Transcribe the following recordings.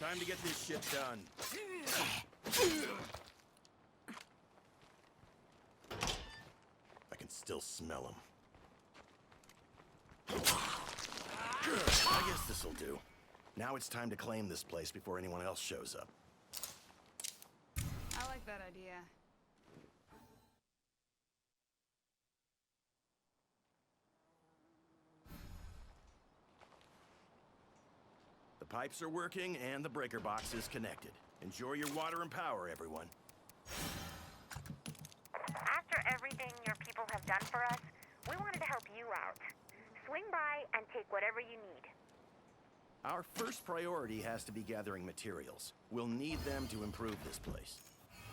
Time to get this shit done. I can still smell them. I guess this'll do. Now it's time to claim this place before anyone else shows up. I like that idea. The pipes are working and the breaker box is connected. Enjoy your water and power, everyone. After everything your people have done for us, we wanted to help you out. Swing by and take whatever you need. Our first priority has to be gathering materials. We'll need them to improve this place.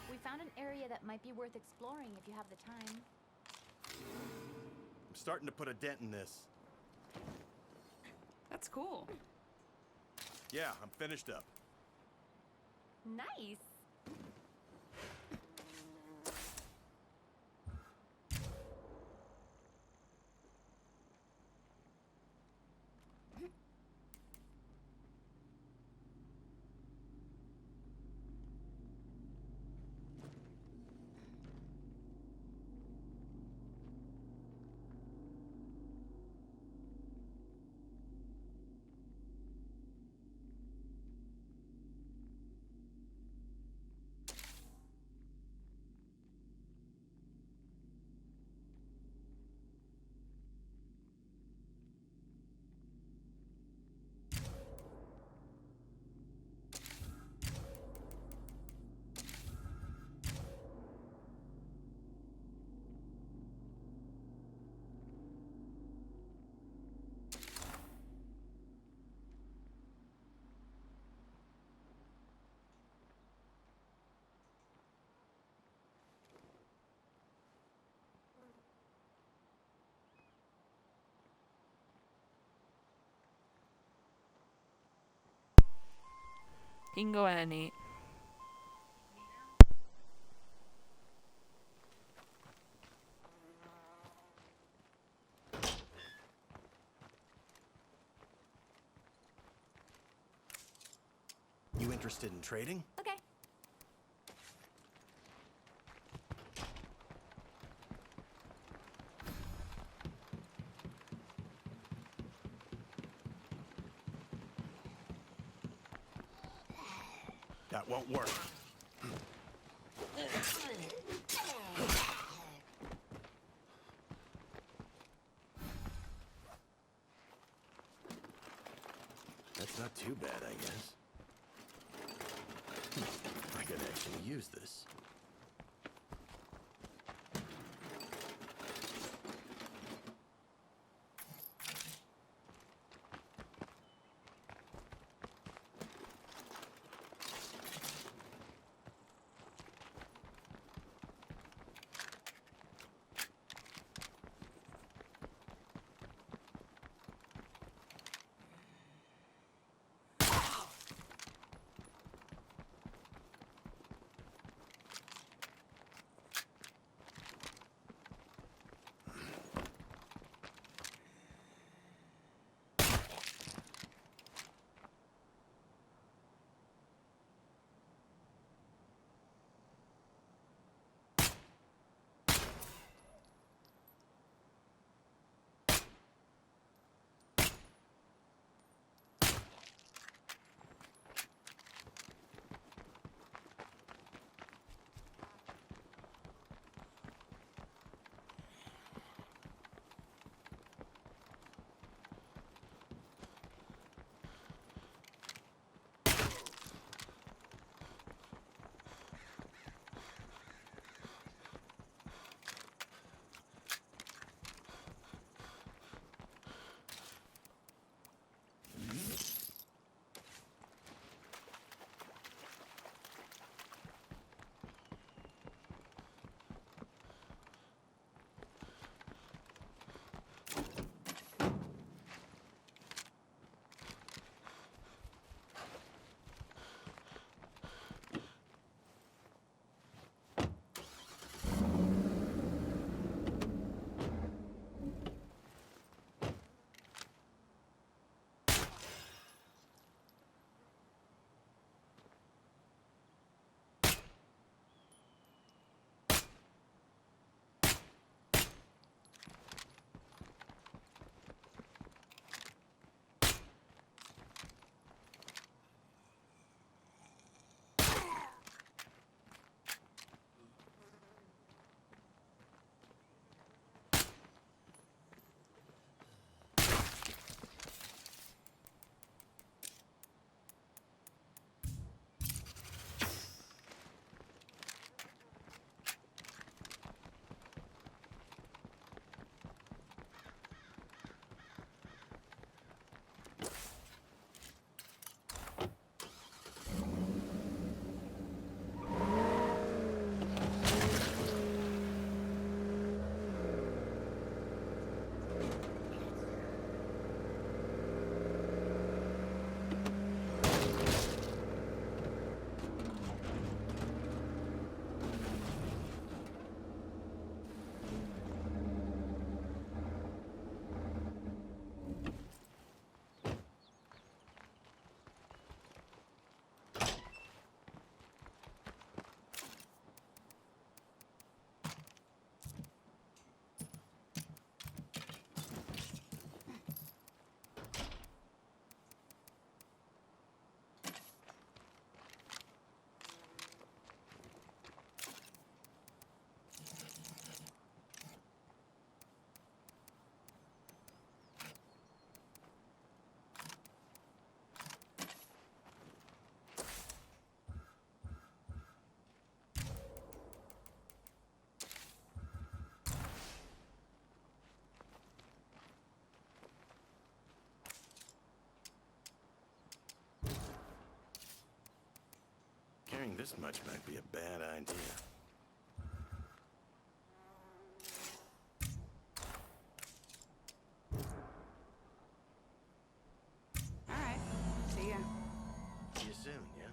We found an area that might be worth exploring if you have the time. I'm starting to put a dent in this. That's cool. Yeah, I'm finished up. Nice! You can go ahead and eat. You interested in trading? Okay. That won't work. That's not too bad, I guess. I could actually use this. This much might be a bad idea. All right. See ya. See you soon, yeah?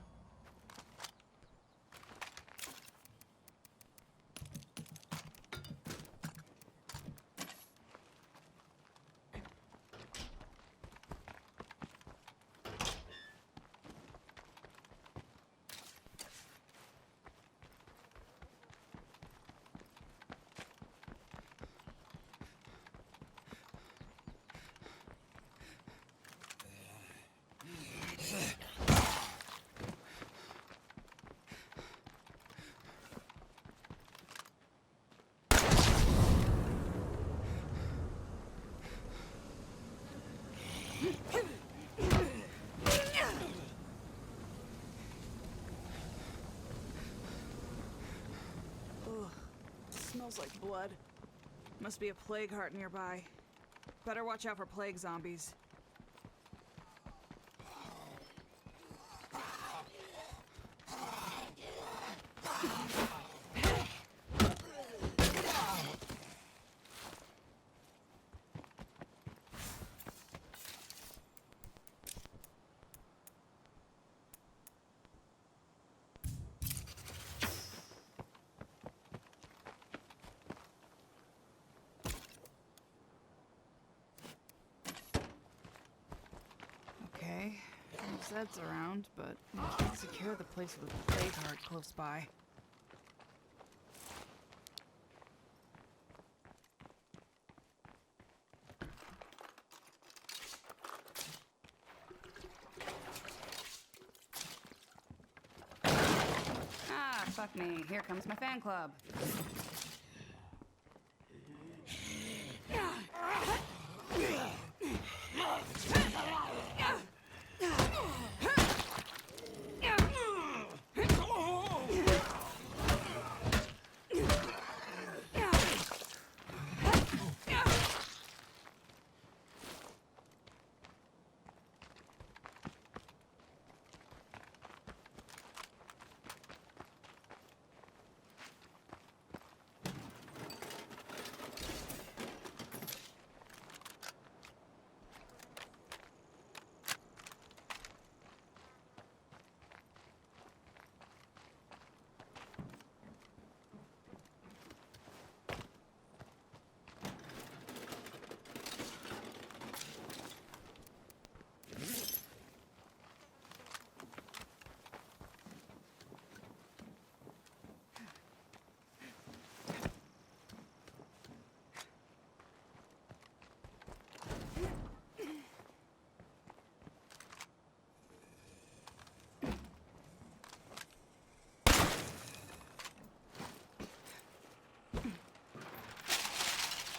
Ugh. Smells like blood. Must be a plague heart nearby. Better watch out for plague zombies. Okay, no Zeds around, but I can't secure the place with a plague heart close by. Ah, fuck me. Here comes my fan club.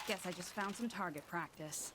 Guess I just found some target practice.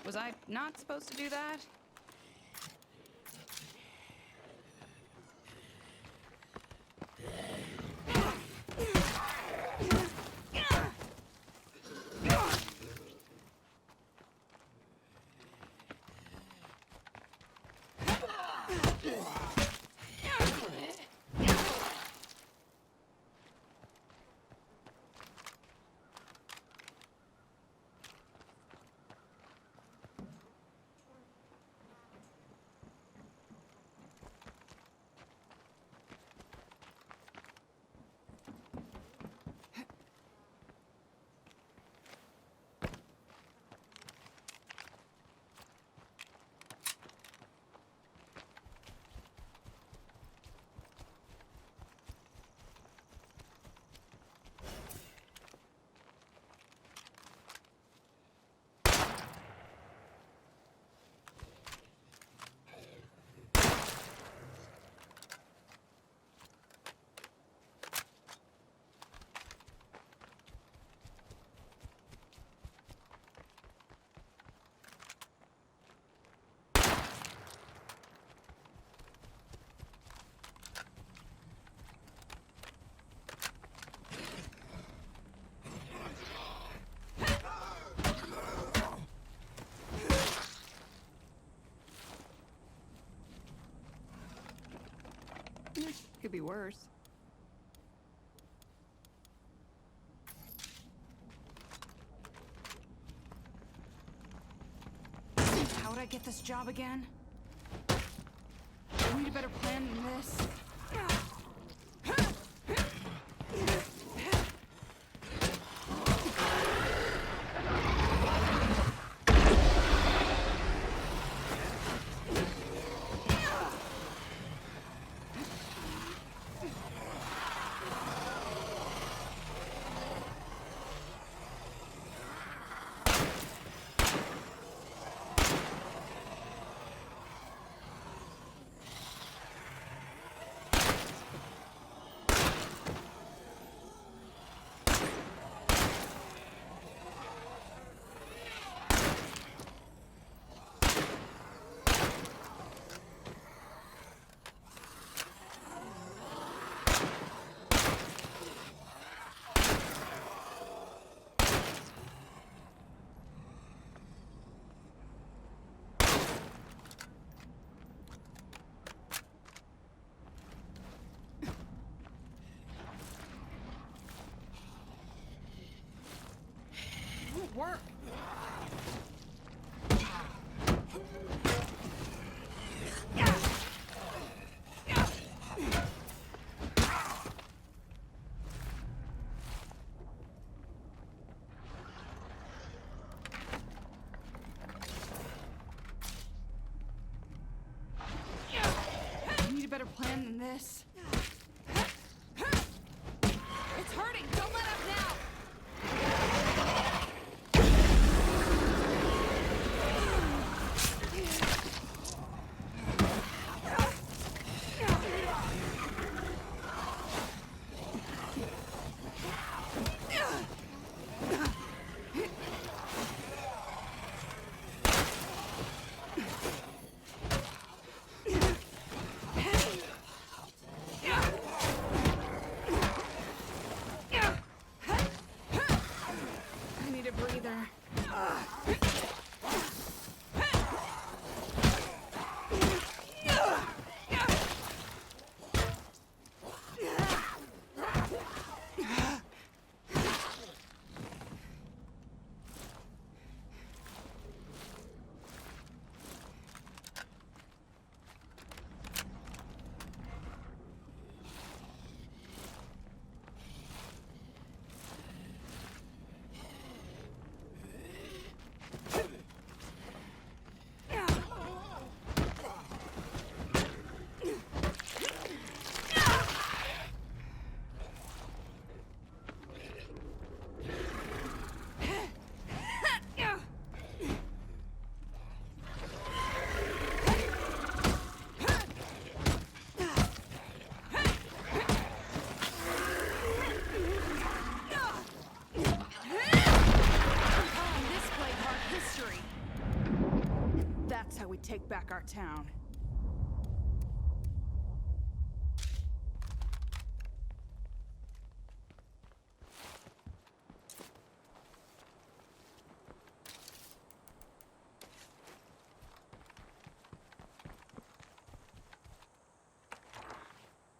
Was I not supposed to do that? Could be worse. How would I get this job again? I need a better plan than this. Work. I need a better plan than this. It's hurting. Don't let up now. I need a breather. That's how we take back our town.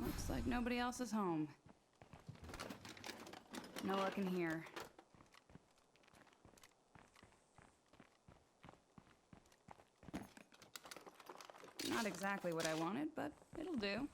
Looks like nobody else is home. No luck in here. Not exactly what I wanted, but it'll do.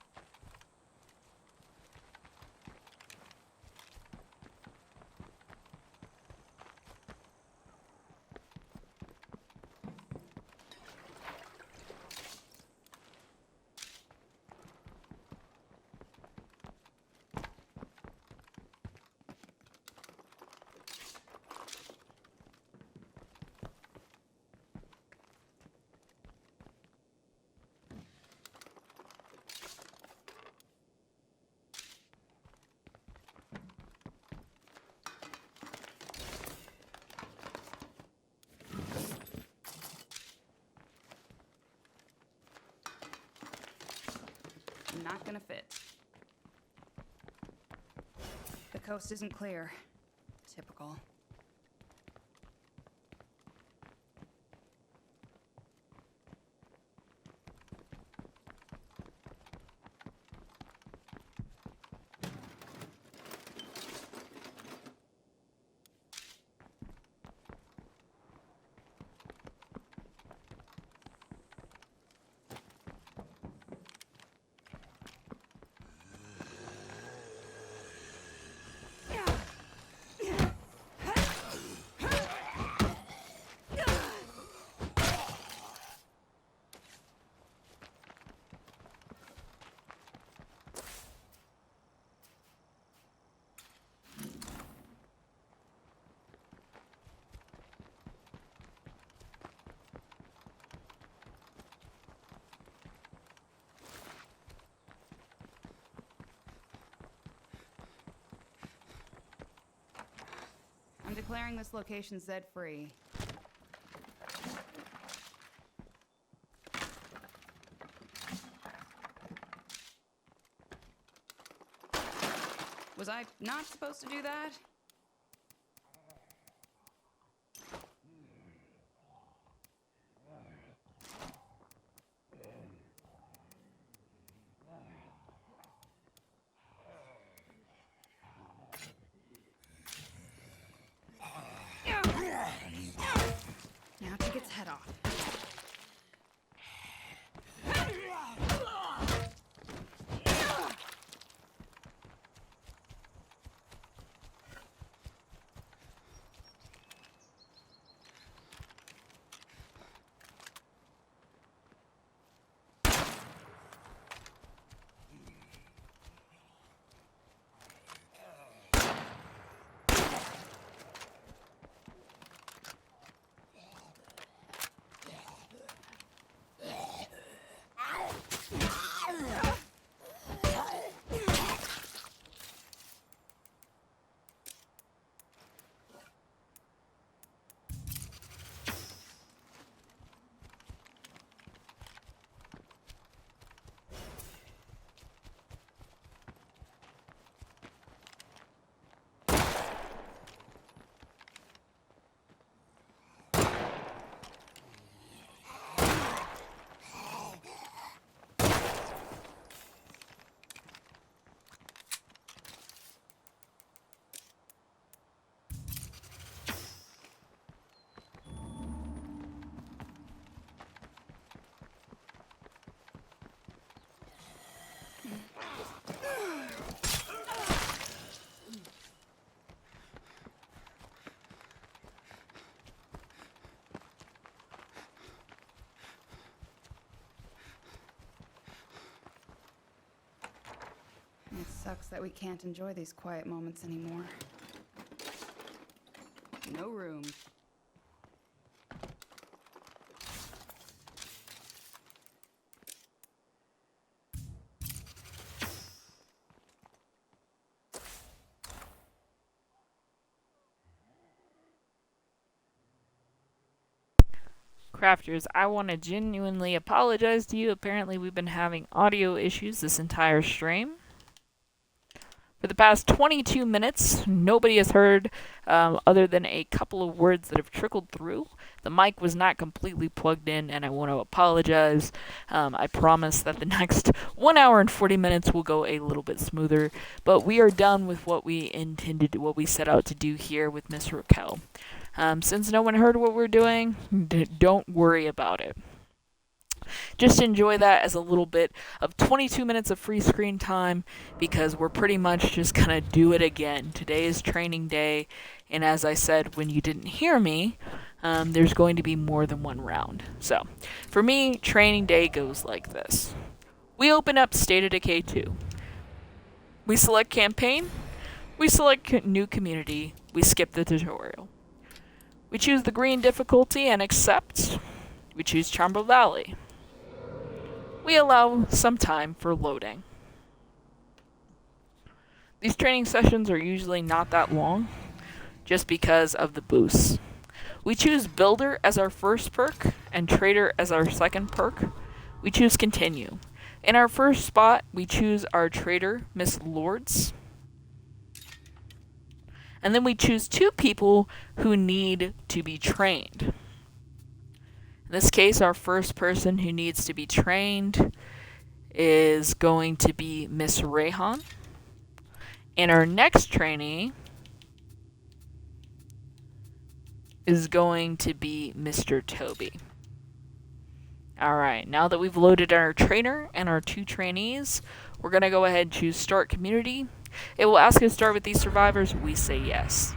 Not gonna fit. The coast isn't clear. Typical. declaring this location Zed-free. Was I not supposed to do that? Now take its head off. It sucks that we can't enjoy these quiet moments anymore. No room. Crafters, I want to genuinely apologize to you. Apparently we've been having audio issues this entire stream. For the past 22 minutes, nobody has heard other than a couple of words that have trickled through. The mic was not completely plugged in, and I want to apologize. I promise that the next 1 hour and 40 minutes will go a little bit smoother, but we are done with what we intended, what we set out to do here with Miss Raquel. Since no one heard what we're doing, don't worry about it. Just enjoy that as a little bit of 22 minutes of free screen time, because we're pretty much just gonna do it again. Today is training day, and as I said when you didn't hear me, there's going to be more than one round. So, for me, training day goes like this. We open up State of Decay 2. We select campaign. We select new community. We skip the tutorial. We choose the green difficulty and accept. We choose Trumbull Valley. We allow some time for loading. These training sessions are usually not that long, just because of the boosts. We choose Builder as our first perk and Trader as our second perk. We choose Continue. In our first spot, we choose our Trader, Miss Lords. And then we choose 2 people who need to be trained. In this case, our first person who needs to be trained is going to be Miss Rayhan. And our next trainee is going to be Mr. Toby. Alright, now that we've loaded our trainer and our 2 trainees, we're going to go ahead and choose Start Community. It will ask us to start with these survivors. We say yes.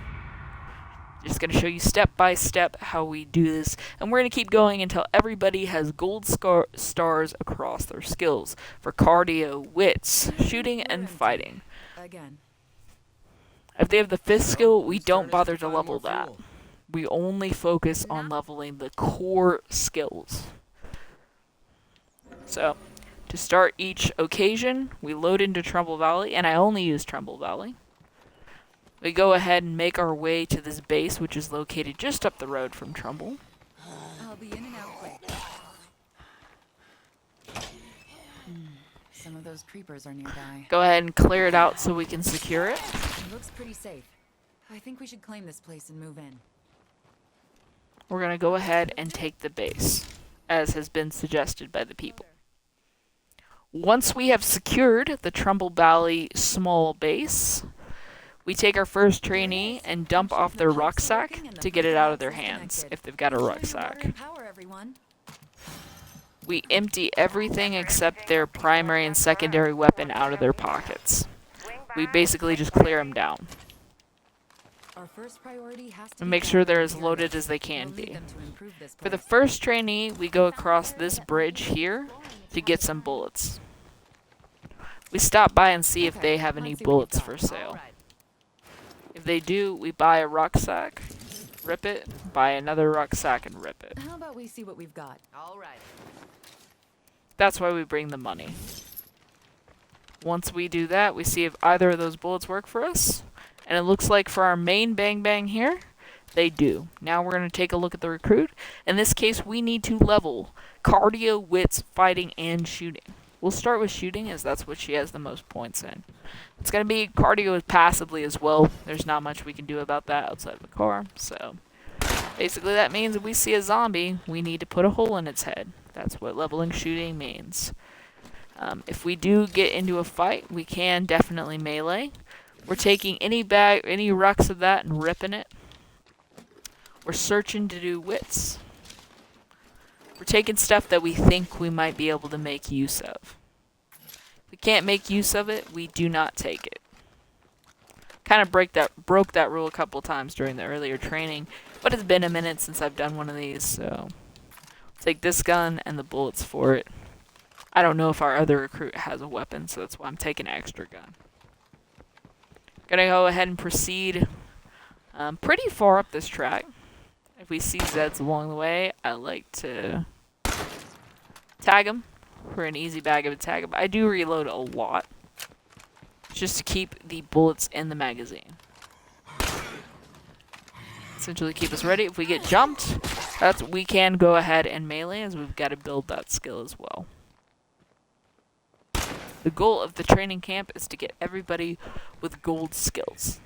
Just going to show you step by step how we do this, and we're going to keep going until everybody has gold stars across their skills for cardio, wits, shooting, and fighting. Again. If they have the 5th skill, we don't bother to level that. We only focus on leveling the core skills. So, to start each occasion, we load into Trumbull Valley, and I only use Trumbull Valley. We go ahead and make our way to this base, which is located just up the road from Trumbull. I'll be in and out quick. Some of those creepers are nearby. Go ahead and clear it out so we can secure it. It looks pretty safe. I think we should claim this place and move in. We're going to go ahead and take the base, as has been suggested by the people. Once we have secured the Trumbull Valley small base, we take our first trainee and dump off their rucksack to get it out of their hands, if they've got a rucksack. We empty everything except their primary and secondary weapon out of their pockets. We basically just clear them down. Our first priority has to And make sure they're as loaded as they can be. For the first trainee, we go across this bridge here to get some bullets. We stop by and see if they have any bullets for sale. If they do, we buy a rucksack, rip it, buy another rucksack and rip it. How about we see what we've got? All right. That's why we bring the money. Once we do that, we see if either of those bullets work for us. And it looks like for our main bang bang here, they do. Now we're going to take a look at the recruit. In this case, we need to level cardio, wits, fighting, and shooting. We'll start with shooting as that's what she has the most points in. It's going to be cardio passively as well. There's not much we can do about that outside of the car. So basically that means if we see a zombie, we need to put a hole in its head. That's what leveling shooting means. If we do get into a fight, we can definitely melee. We're taking any rucks of that and ripping it. We're searching to do wits. We're taking stuff that we think we might be able to make use of. If we can't make use of it, we do not take it. Kind of broke that rule a couple times during the earlier training, but it's been a minute since I've done one of these, so take this gun and the bullets for it. I don't know if our other recruit has a weapon, so that's why I'm taking an extra gun. Gonna go ahead and proceed pretty far up this track. If we see Zeds along the way, I like to tag them for an easy bag of a tag 'em. I do reload a lot, just to keep the bullets in the magazine. Essentially keep us ready. If we get jumped, we can go ahead and melee, as we've got to build that skill as well. The goal of the training camp is to get everybody with gold skills.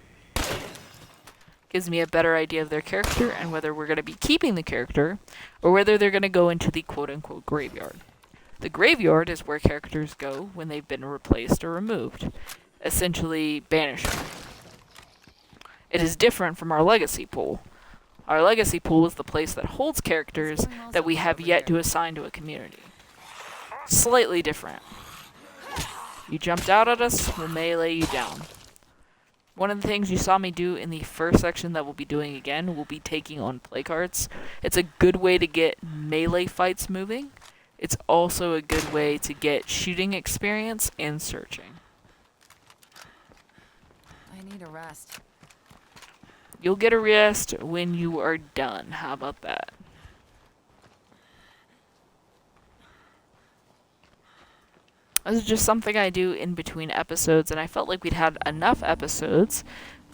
Gives me a better idea of their character and whether we're going to be keeping the character or whether they're going to go into the quote-unquote graveyard. The graveyard is where characters go when they've been replaced or removed, essentially banishing. It is different from our legacy pool. Our legacy pool is the place that holds characters that we have yet to assign to a community. Slightly different. You jumped out at us, we'll melee you down. One of the things you saw me do in the first section that we'll be doing again, we'll be taking on play cards. It's a good way to get melee fights moving. It's also a good way to get shooting experience and searching. I need a rest. You'll get a rest when you are done. How about that? This is just something I do in between episodes, and I felt like we'd had enough episodes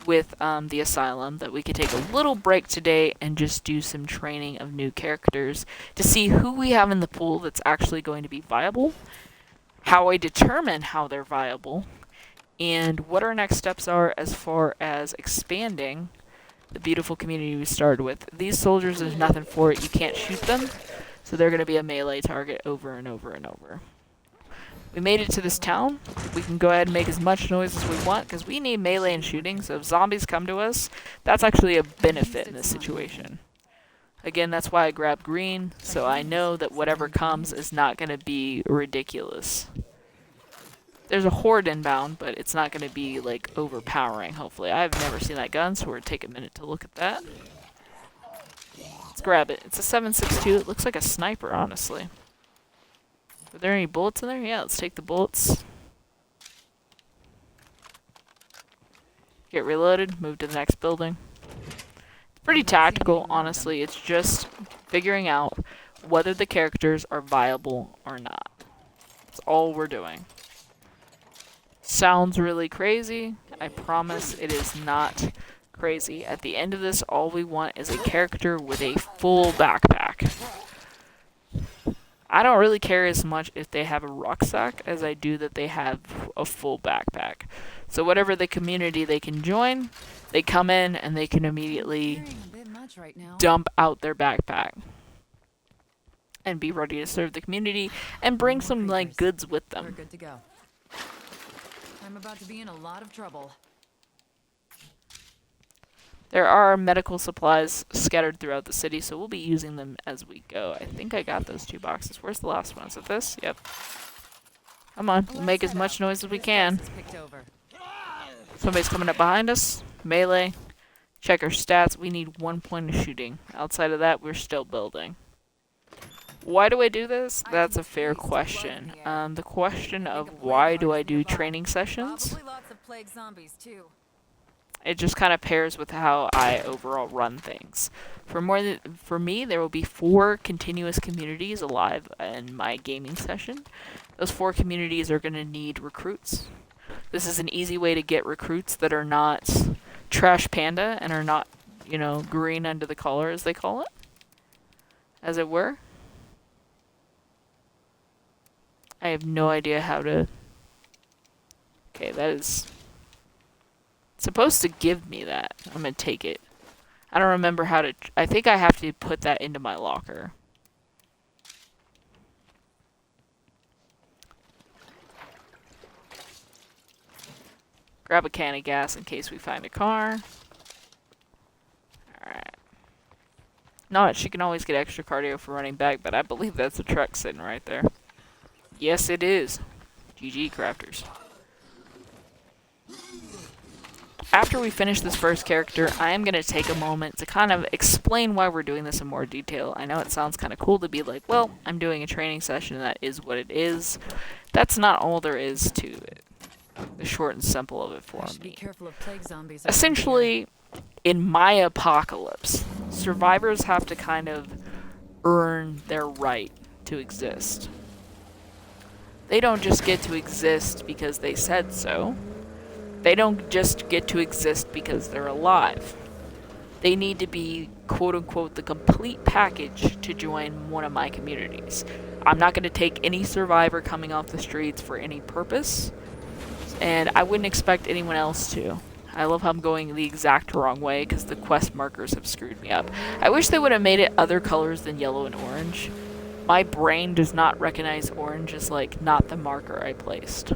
with the Asylum that we could take a little break today and just do some training of new characters to see who we have in the pool that's actually going to be viable, how I determine how they're viable, and what our next steps are as far as expanding the beautiful community we started with. These soldiers, there's nothing for it. You can't shoot them, so they're going to be a melee target over and over and over. We made it to this town. We can go ahead and make as much noise as we want because we need melee and shooting, so if zombies come to us, that's actually a benefit in this situation. Again, that's why I grabbed green, so I know that whatever comes is not going to be ridiculous. There's a horde inbound, but it's not going to be, like, overpowering, hopefully. I've never seen that gun, so we're going to take a minute to look at that. Let's grab it. It's a 7.62. It looks like a sniper, honestly. Are there any bullets in there? Yeah, let's take the bullets. Get reloaded, move to the next building. It's pretty tactical, honestly. It's just figuring out whether the characters are viable or not. That's all we're doing. Sounds really crazy. I promise it is not crazy. At the end of this, all we want is a character with a full backpack. I don't really care as much if they have a rucksack as I do that they have a full backpack. So whatever the community they can join, they come in and they can immediately Carrying a bit much right now. dump out their backpack and be ready to serve the community and bring some like goods with We're them. good to go. I'm about to be in a lot of trouble. There are medical supplies scattered throughout the city, so we'll be using them as we go. I think I got those 2 boxes. Where's the last one? Is it this? Yep. Come on, we'll make as much noise as we can. This box is picked over. Somebody's coming up behind us. Melee. Check our stats. We need 1 point of shooting. Outside of that, we're still building. Why do I do this? That's a fair question. The question of why do I do training sessions? Probably lots of plague zombies too. It just kind of pairs with how I overall run things. For me, there will be 4 continuous communities alive in my gaming session. Those 4 communities are going to need recruits. This is an easy way to get recruits that are not trash panda and are not, you know, green under the collar, as they call it, as it were. I have no idea how to... Okay, that is... supposed to give me that. I'm gonna take it. I don't remember how to... I think I have to put that into my locker. Grab a can of gas in case we find a car. Alright. Not she can always get extra cardio for running back, but I believe that's a truck sitting right there. Yes, it is. GG, crafters. After we finish this first character, I am going to take a moment to kind of explain why we're doing this in more detail. I know it sounds kind of cool to be like, well, I'm doing a training session and that is what it is. That's not all there is to it. The short and simple of it for I should be me. careful of plague zombies. over Essentially, in my apocalypse, survivors have to kind of earn their right to exist. They don't just get to exist because they said so. They don't just get to exist because they're alive. They need to be, quote-unquote, the complete package to join one of my communities. I'm not going to take any survivor coming off the streets for any purpose, and I wouldn't expect anyone else to. I love how I'm going the exact wrong way because the quest markers have screwed me up. I wish they would have made it other colors than yellow and orange. My brain does not recognize orange as, like, not the marker I placed.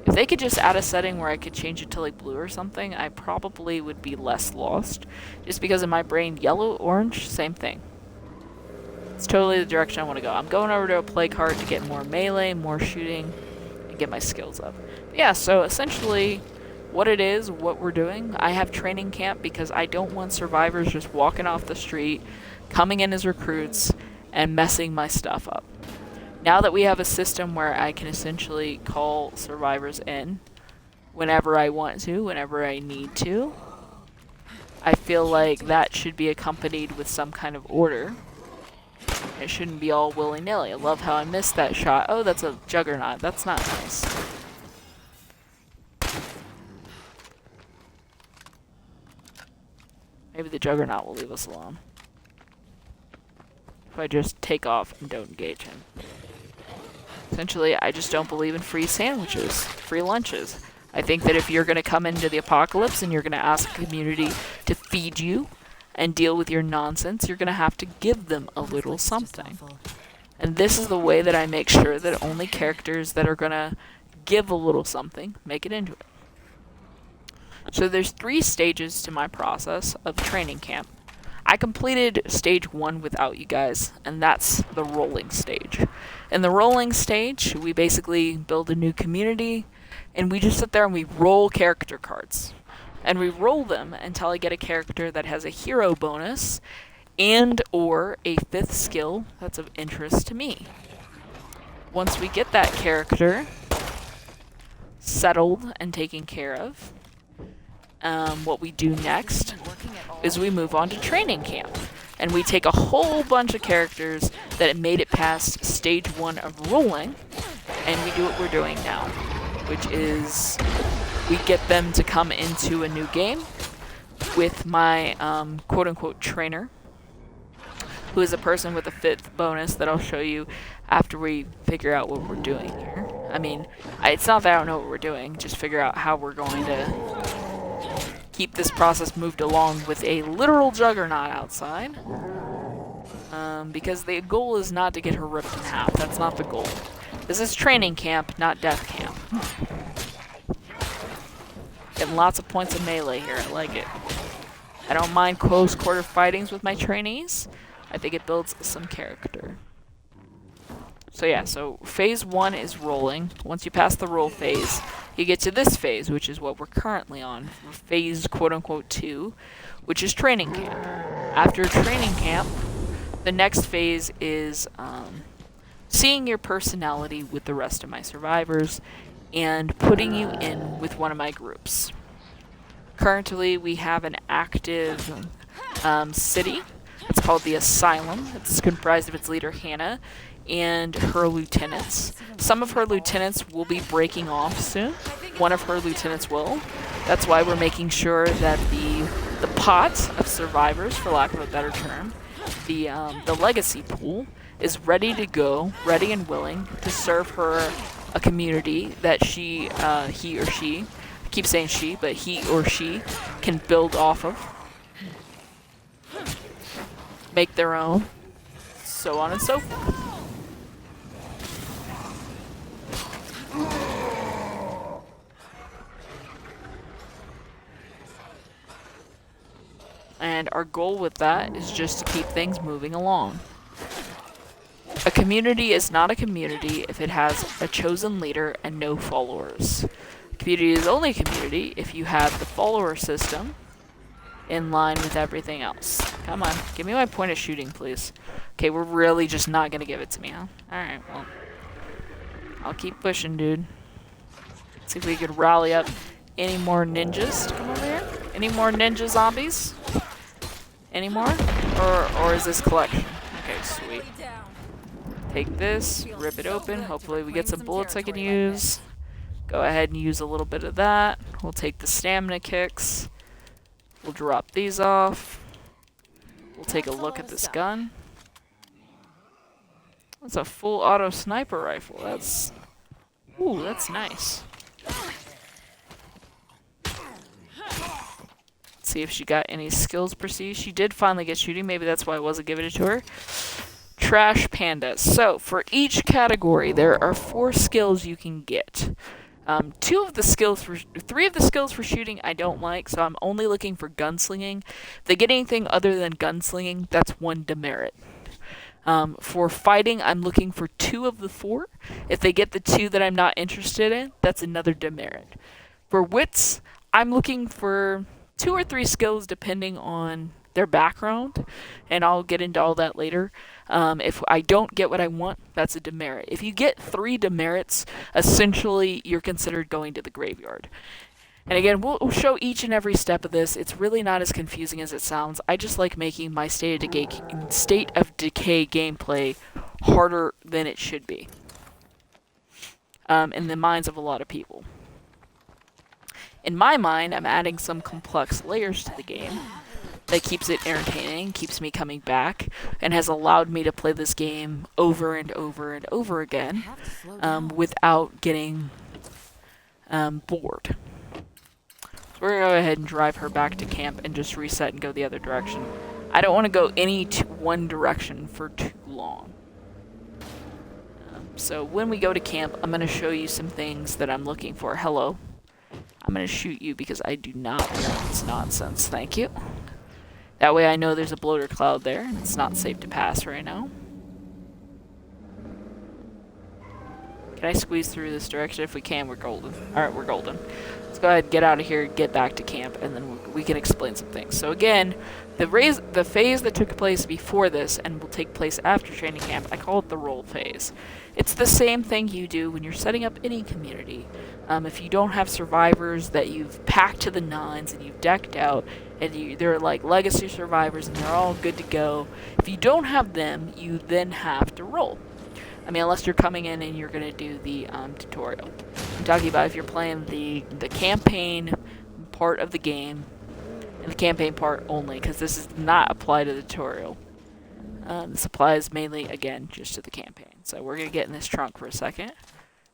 If they could just add a setting where I could change it to, like, blue or something, I probably would be less lost. Just because in my brain, yellow, orange, same thing. It's totally the direction I want to go. I'm going over to a plague heart to get more melee, more shooting, and get my skills up. But yeah, so essentially, what it is, what we're doing, I have training camp because I don't want survivors just walking off the street, coming in as recruits, and messing my stuff up. Now that we have a system where I can essentially call survivors in whenever I want to, whenever I need to, I feel like that should be accompanied with some kind of order. It shouldn't be all willy-nilly. I love how I missed that shot. Oh, that's a juggernaut. That's not nice. Maybe the juggernaut will leave us alone. If I just take off and don't engage him. Essentially, I just don't believe in free sandwiches, free lunches. I think that if you're going to come into the apocalypse and you're going to ask the community to feed you and deal with your nonsense, you're going to have to give them a little This place is just something. awful. And this is the way that I make sure that only characters that are going to give a little something make it into it. So there's 3 stages to my process of training camp. I completed stage 1 without you guys, and that's the rolling stage. In the rolling stage, we basically build a new community, and we just sit there and we roll character cards. And we roll them until I get a character that has a hero bonus and or a 5th skill that's of interest to me. Once we get that character settled and taken care of, what we do next is we move on to training camp. And we take a whole bunch of characters that made it past stage 1 of rolling, and we do what we're doing now, which is we get them to come into a new game with my quote-unquote trainer, who is a person with a 5th bonus that I'll show you after we figure out what we're doing here. I mean, it's not that I don't know what we're doing, just figure out how we're going to keep this process moved along with a literal juggernaut outside. Because the goal is not to get her ripped in half. That's not the goal. This is training camp, not death camp. Getting lots of points of melee here. I like it. I don't mind close quarter fightings with my trainees. I think it builds some character. So yeah, so phase 1 is rolling. Once you pass the roll phase, you get to this phase, which is what we're currently on. Phase quote-unquote 2, which is training camp. After training camp, the next phase is seeing your personality with the rest of my survivors and putting you in with one of my groups. Currently, we have an active city. It's called the Asylum. It's comprised of its leader, Hannah, and her lieutenants. Some of her lieutenants will be breaking off soon. One of her lieutenants will. That's why we're making sure that the pot of survivors, for lack of a better term, the legacy pool, is ready to go, ready and willing to serve her a community that he or she, I keep saying she, but he or she can build off of, make their own, so on and so forth. And our goal with that is just to keep things moving along. A community is not a community if it has a chosen leader and no followers. A community is only a community if you have the follower system in line with everything else. Come on, give me my point of shooting, please. Okay, we're really just not gonna give it to me, huh? Alright, well. I'll keep pushing, dude. Let's see if we could rally up any more ninjas to come over here. Any more ninja zombies? Any more? Or is this collection? Okay, sweet. Take this, rip it open. Hopefully we get some bullets I can use. Go ahead and use a little bit of that. We'll take the stamina kicks. We'll drop these off. We'll take a look at this gun. That's a full auto sniper rifle. That's... Ooh, that's nice. See if she got any skills perceived. She did finally get shooting. Maybe that's why I wasn't giving it to her. Trash pandas. So for each category, there are 4 skills you can get. 3 of the skills for shooting I don't like, so I'm only looking for gunslinging. If they get anything other than gunslinging, that's 1 demerit. For fighting, I'm looking for 2 of the 4. If they get the 2 that I'm not interested in, that's another demerit. For wits, I'm looking for 2 or 3 skills depending on their background, and I'll get into all that later. If I don't get what I want, that's a demerit. If you get 3 demerits, essentially you're considered going to the graveyard. And again, we'll show each and every step of this. It's really not as confusing as it sounds. I just like making my State of Decay gameplay harder than it should be. In the minds of a lot of people. In my mind, I'm adding some complex layers to the game that keeps it entertaining, keeps me coming back, and has allowed me to play this game over and over and over again without getting bored. So we're going to go ahead and drive her back to camp and just reset and go the other direction. I don't want to go one direction for too long. So when we go to camp, I'm going to show you some things that I'm looking for. Hello. I'm going to shoot you because I do not want this nonsense. Thank you. That way I know there's a bloater cloud there, and it's not safe to pass right now. Can I squeeze through this direction? If we can, we're golden. Alright, we're golden. Let's go ahead and get out of here, get back to camp, and then we can explain some things. So again, the phase that took place before this and will take place after training camp, I call it the roll phase. It's the same thing you do when you're setting up any community. If you don't have survivors that you've packed to the nines and you've decked out, and they're like legacy survivors and they're all good to go, if you don't have them, you then have to roll. I mean, unless you're coming in and you're gonna do the tutorial. I'm talking about if you're playing the campaign part of the game, and the campaign part only, because this does not apply to the tutorial. This applies mainly, again, just to the campaign. So we're gonna get in this trunk for a second.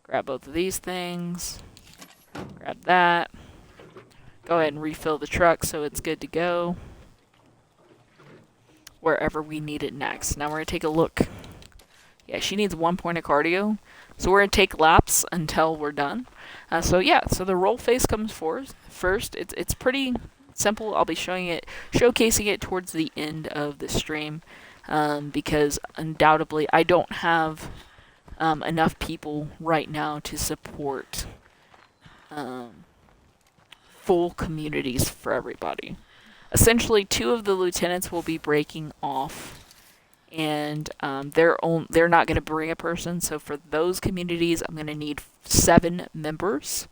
Grab both of these things. Grab that. Go ahead and refill the truck so it's good to go wherever we need it next. Now we're going to take a look. Yeah, she needs 1 point of cardio. So we're going to take laps until we're done. So the roll face comes first. It's pretty simple. I'll be showcasing it towards the end of the stream because undoubtedly I don't have enough people right now to support full communities for everybody. Essentially, 2 of the lieutenants will be breaking off, and they're not going to bring a person. So for those communities, I'm going to need 7 members.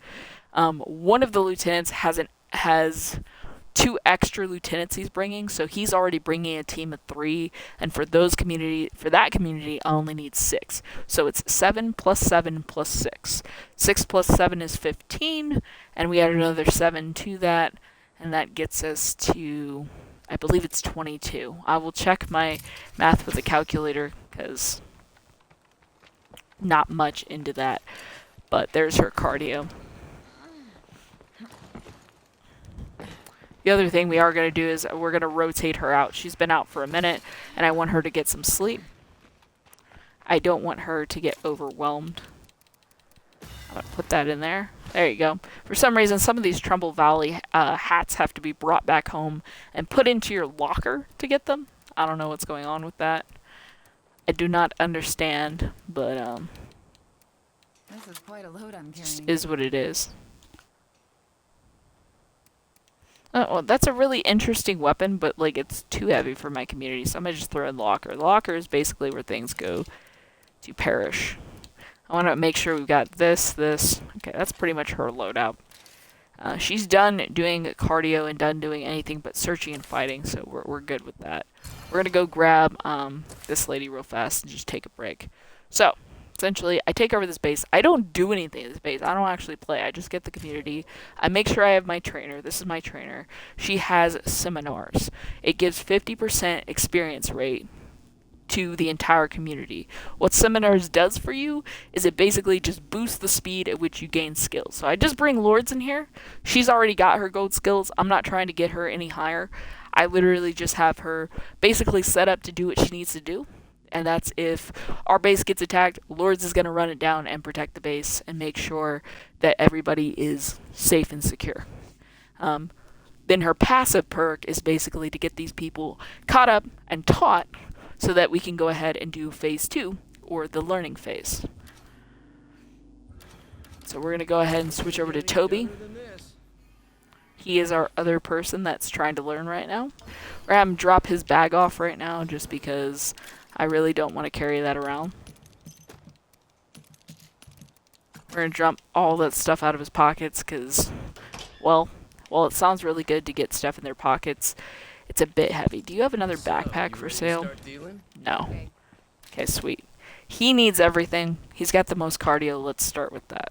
One of the lieutenants has 2 extra lieutenants he's bringing, so he's already bringing a team of 3. And for that community, I only need 6. So it's 7 plus 7 plus 6. 6 plus 7 is 15, and we add another 7 to that, and that gets us to, I believe it's 22. I will check my math with a calculator because not much into that, but there's her cardio. The other thing we are going to do is we're going to rotate her out. She's been out for a minute, and I want her to get some sleep. I don't want her to get overwhelmed. I'm going to put that in there. There you go. For some reason, some of these Trumbull Valley hats have to be brought back home and put into your locker to get them. I don't know what's going on with that. I do not understand, but This is quite a load I'm just carrying. is what it is. Well, that's a really interesting weapon, but like it's too heavy for my community, so I'm gonna just throw in locker. The locker is basically where things go to perish. I want to make sure we've got this. Okay, that's pretty much her loadout. She's done doing cardio and done doing anything but searching and fighting, so we're good with that. We're gonna go grab this lady real fast and just take a break. So essentially, I take over this base. I don't do anything at this base. I don't actually play. I just get the community. I make sure I have my trainer. This is my trainer. She has seminars. It gives 50% experience rate to the entire community. What seminars does for you is it basically just boosts the speed at which you gain skills. So I just bring Lords in here. She's already got her gold skills. I'm not trying to get her any higher. I literally just have her basically set up to do what she needs to do. And that's if our base gets attacked, Lords is going to run it down and protect the base and make sure that everybody is safe and secure. Then her passive perk is basically to get these people caught up and taught so that we can go ahead and do phase 2, or the learning phase. So we're going to go ahead and switch over to Toby. He is our other person that's trying to learn right now. We're having him drop his bag off right now just because I really don't want to carry that around. We're going to dump all that stuff out of his pockets because, well, while it sounds really good to get stuff in their pockets, it's a bit heavy. Do you have another backpack for sale? No. Okay, sweet. He needs everything. He's got the most cardio. Let's start with that.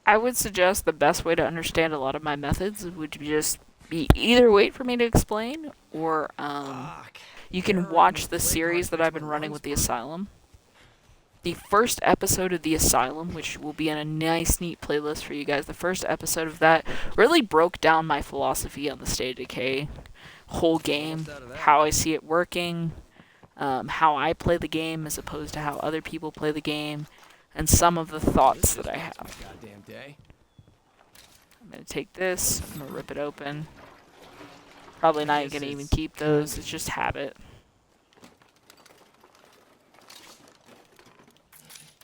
I would suggest the best way to understand a lot of my methods would just be either wait for me to explain, or you can watch the series that I've been running with the Asylum. The first episode of the Asylum, which will be in a nice, neat playlist for you guys, the first episode of that really broke down my philosophy on the State of Decay whole game, how I see it working, how I play the game as opposed to how other people play the game, and some of the thoughts that I have. I'm going to take this, I'm going to rip it open. Probably not going to even keep those, it's just habit.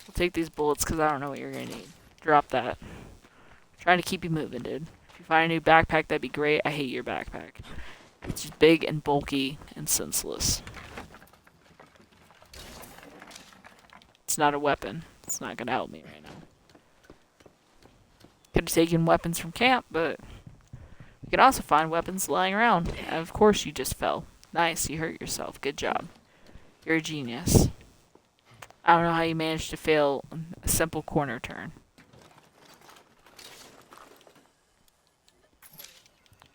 We'll take these bullets because I don't know what you're going to need. Drop that. I'm trying to keep you moving, dude. If you find a new backpack, that'd be great. I hate your backpack. It's just big and bulky and senseless. It's not a weapon. It's not gonna help me right now. Could have taken weapons from camp, but you can also find weapons lying around. And of course you just fell. Nice, you hurt yourself. Good job. You're a genius. I don't know how you managed to fail a simple corner turn.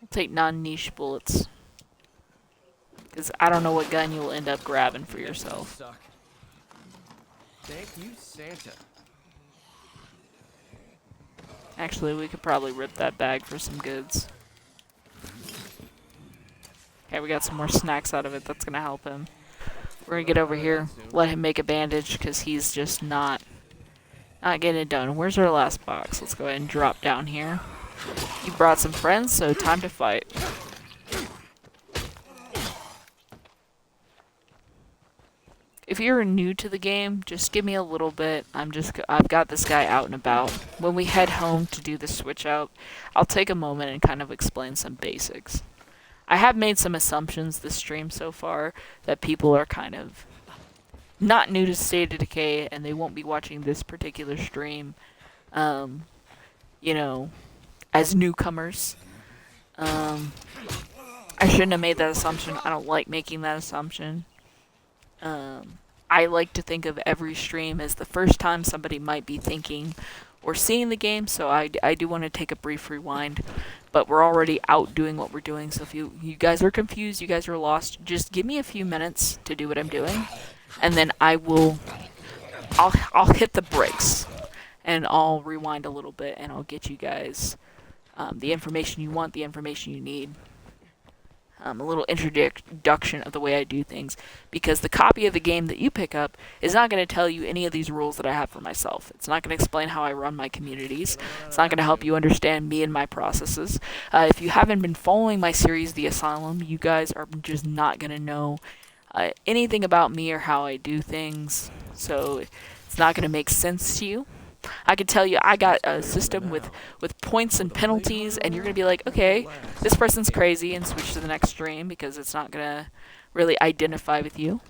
I'll take non-niche bullets. Because I don't know what gun you'll end up grabbing for yourself. Suck. Thank you, Santa. Actually, we could probably rip that bag for some goods. Okay, we got some more snacks out of it. That's gonna help him. We're gonna get over here, let him make a bandage, because he's just not getting it done. Where's our last box? Let's go ahead and drop down here. You brought some friends, so time to fight. If you're new to the game, just give me a little bit. I've got this guy out and about. When we head home to do the switch out, I'll take a moment and kind of explain some basics. I have made some assumptions this stream so far that people are kind of not new to State of Decay and they won't be watching this particular stream, you know, as newcomers. I shouldn't have made that assumption. I don't like making that assumption. I like to think of every stream as the first time somebody might be thinking or seeing the game, so I do want to take a brief rewind, but we're already out doing what we're doing, so if you guys are confused, you guys are lost, just give me a few minutes to do what I'm doing, and then I'll hit the brakes, and I'll rewind a little bit, and I'll get you guys the information you want, the information you need. A little introduction of the way I do things, because the copy of the game that you pick up is not going to tell you any of these rules that I have for myself. It's not going to explain how I run my communities. It's not going to help you understand me and my processes. If you haven't been following my series, The Asylum, you guys are just not going to know anything about me or how I do things, so it's not going to make sense to you. I could tell you I got a system with points and penalties, and you're going to be like, okay, this person's crazy, and switch to the next stream because it's not going to really identify with you.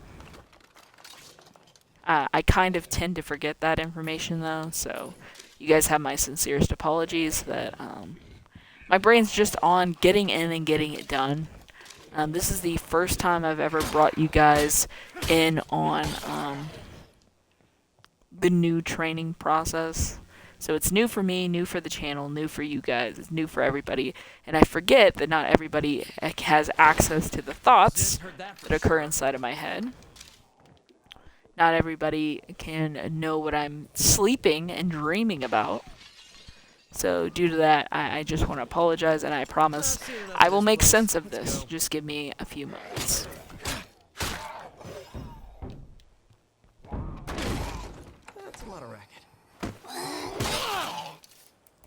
I kind of tend to forget that information, though, so you guys have my sincerest apologies that my brain's just on getting in and getting it done. This is the first time I've ever brought you guys in on the new training process. So it's new for me, new for the channel, new for you guys, it's new for everybody. And I forget that not everybody has access to the thoughts that occur inside of my head. Not everybody can know what I'm sleeping and dreaming about. So due to that, I just want to apologize, and I promise I will make sense of this. Just give me a few moments.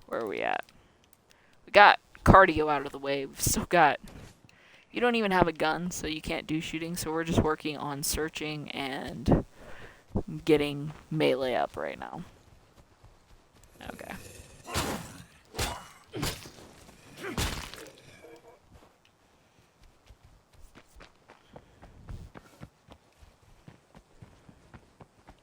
Where are we at? We got cardio out of the way. We've still got... You don't even have a gun, so you can't do shooting, so we're just working on searching and getting melee up right now. Okay.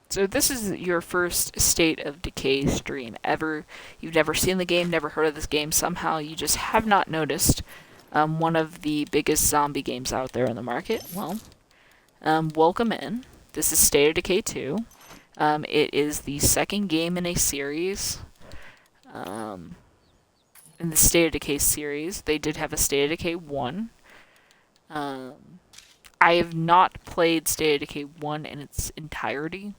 So this is your first State of Decay stream ever. You've never seen the game, never heard of this game. Somehow you just have not noticed one of the biggest zombie games out there in the market. Well, welcome in. This is State of Decay 2. It is the second game in a series. In the State of Decay series, they did have a State of Decay 1. I have not played State of Decay 1 in its entirety.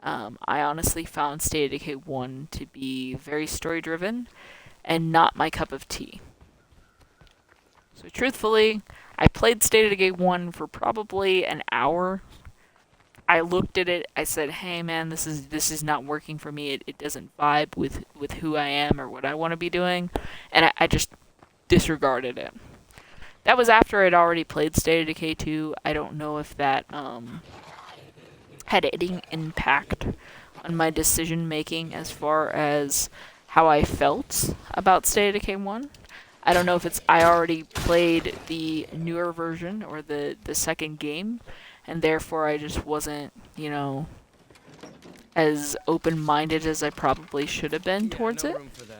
I honestly found State of Decay 1 to be very story-driven and not my cup of tea. So truthfully, I played State of Decay 1 for probably an hour. I looked at it, I said, hey man, this is not working for me, it doesn't vibe with who I am or what I want to be doing, and I just disregarded it. That was after I'd already played State of Decay 2. I don't know if that had any impact on my decision making as far as how I felt about State of Decay 1. I don't know if it's I already played the newer version or the second game, and therefore I just wasn't, you know, as open-minded as I probably should have been towards no it. room for that.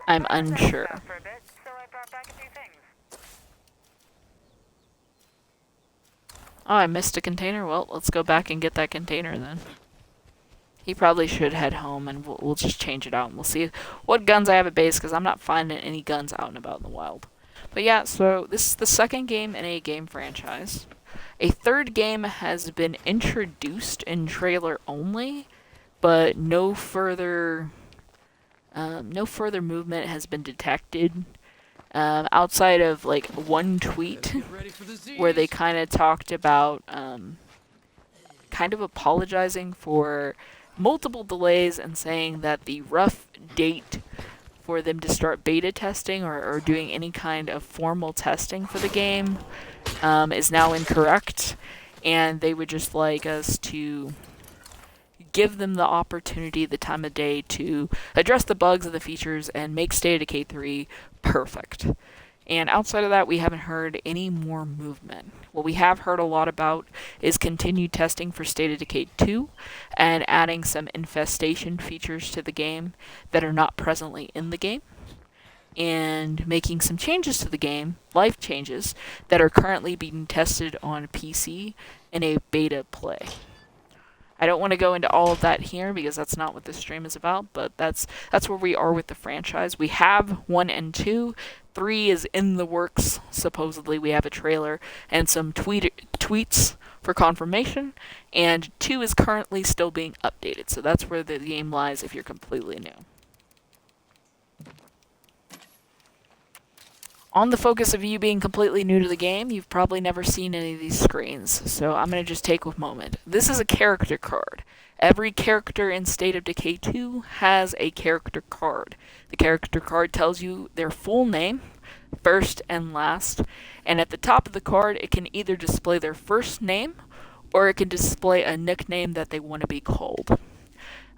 I'm Well, that settled unsure. out for a bit, so I brought back a few things. Oh, I missed a container? Well, let's go back and get that container then. He probably should head home, and we'll just change it out, and we'll see what guns I have at base, because I'm not finding any guns out and about in the wild. But yeah, so this is the second game in a game franchise. A third game has been introduced in trailer only, but no further movement has been detected. Outside of like one tweet Get ready for the Z's. where they kind of talked about kind of apologizing for multiple delays and saying that the rough date for them to start beta testing or doing any kind of formal testing for the game is now incorrect, and they would just like us to give them the opportunity, the time of day to address the bugs of the features and make State of Decay 3 perfect. And outside of that, we haven't heard any more movement. What we have heard a lot about is continued testing for State of Decay 2 and adding some infestation features to the game that are not presently in the game, and making some changes to the game, life changes, that are currently being tested on PC in a beta play. I don't want to go into all of that here because that's not what this stream is about, but that's where we are with the franchise. We have 1 and 2. 3 is in the works, supposedly. We have a trailer and some tweets for confirmation, and 2 is currently still being updated, so that's where the game lies if you're completely new. On the focus of you being completely new to the game, you've probably never seen any of these screens, so I'm going to just take a moment. This is a character card. Every character in State of Decay 2 has a character card. The character card tells you their full name, first and last, and at the top of the card it can either display their first name or it can display a nickname that they want to be called.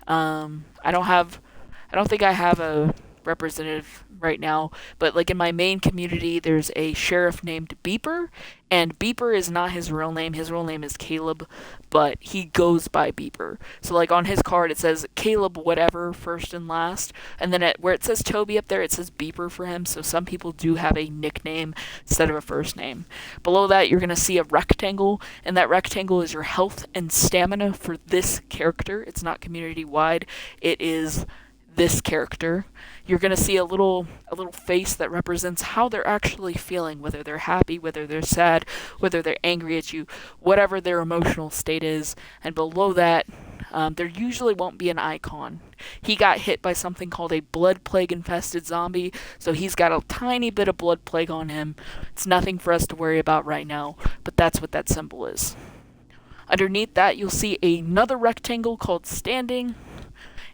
I don't think I have a representative right now, but like in my main community there's a sheriff named Beeper, and Beeper is not his real name. His real name is Caleb, but he goes by Beeper. So like on his card it says Caleb whatever first and last, and then where it says Toby up there it says Beeper for him, so some people do have a nickname instead of a first name. Below that you're going to see a rectangle, and that rectangle is your health and stamina for this character. It's not community wide, it is this character. You're going to see a little face that represents how they're actually feeling, whether they're happy, whether they're sad, whether they're angry at you, whatever their emotional state is. And below that, there usually won't be an icon. He got hit by something called a blood plague infested zombie, so he's got a tiny bit of blood plague on him. It's nothing for us to worry about right now, but that's what that symbol is. Underneath that, you'll see another rectangle called standing.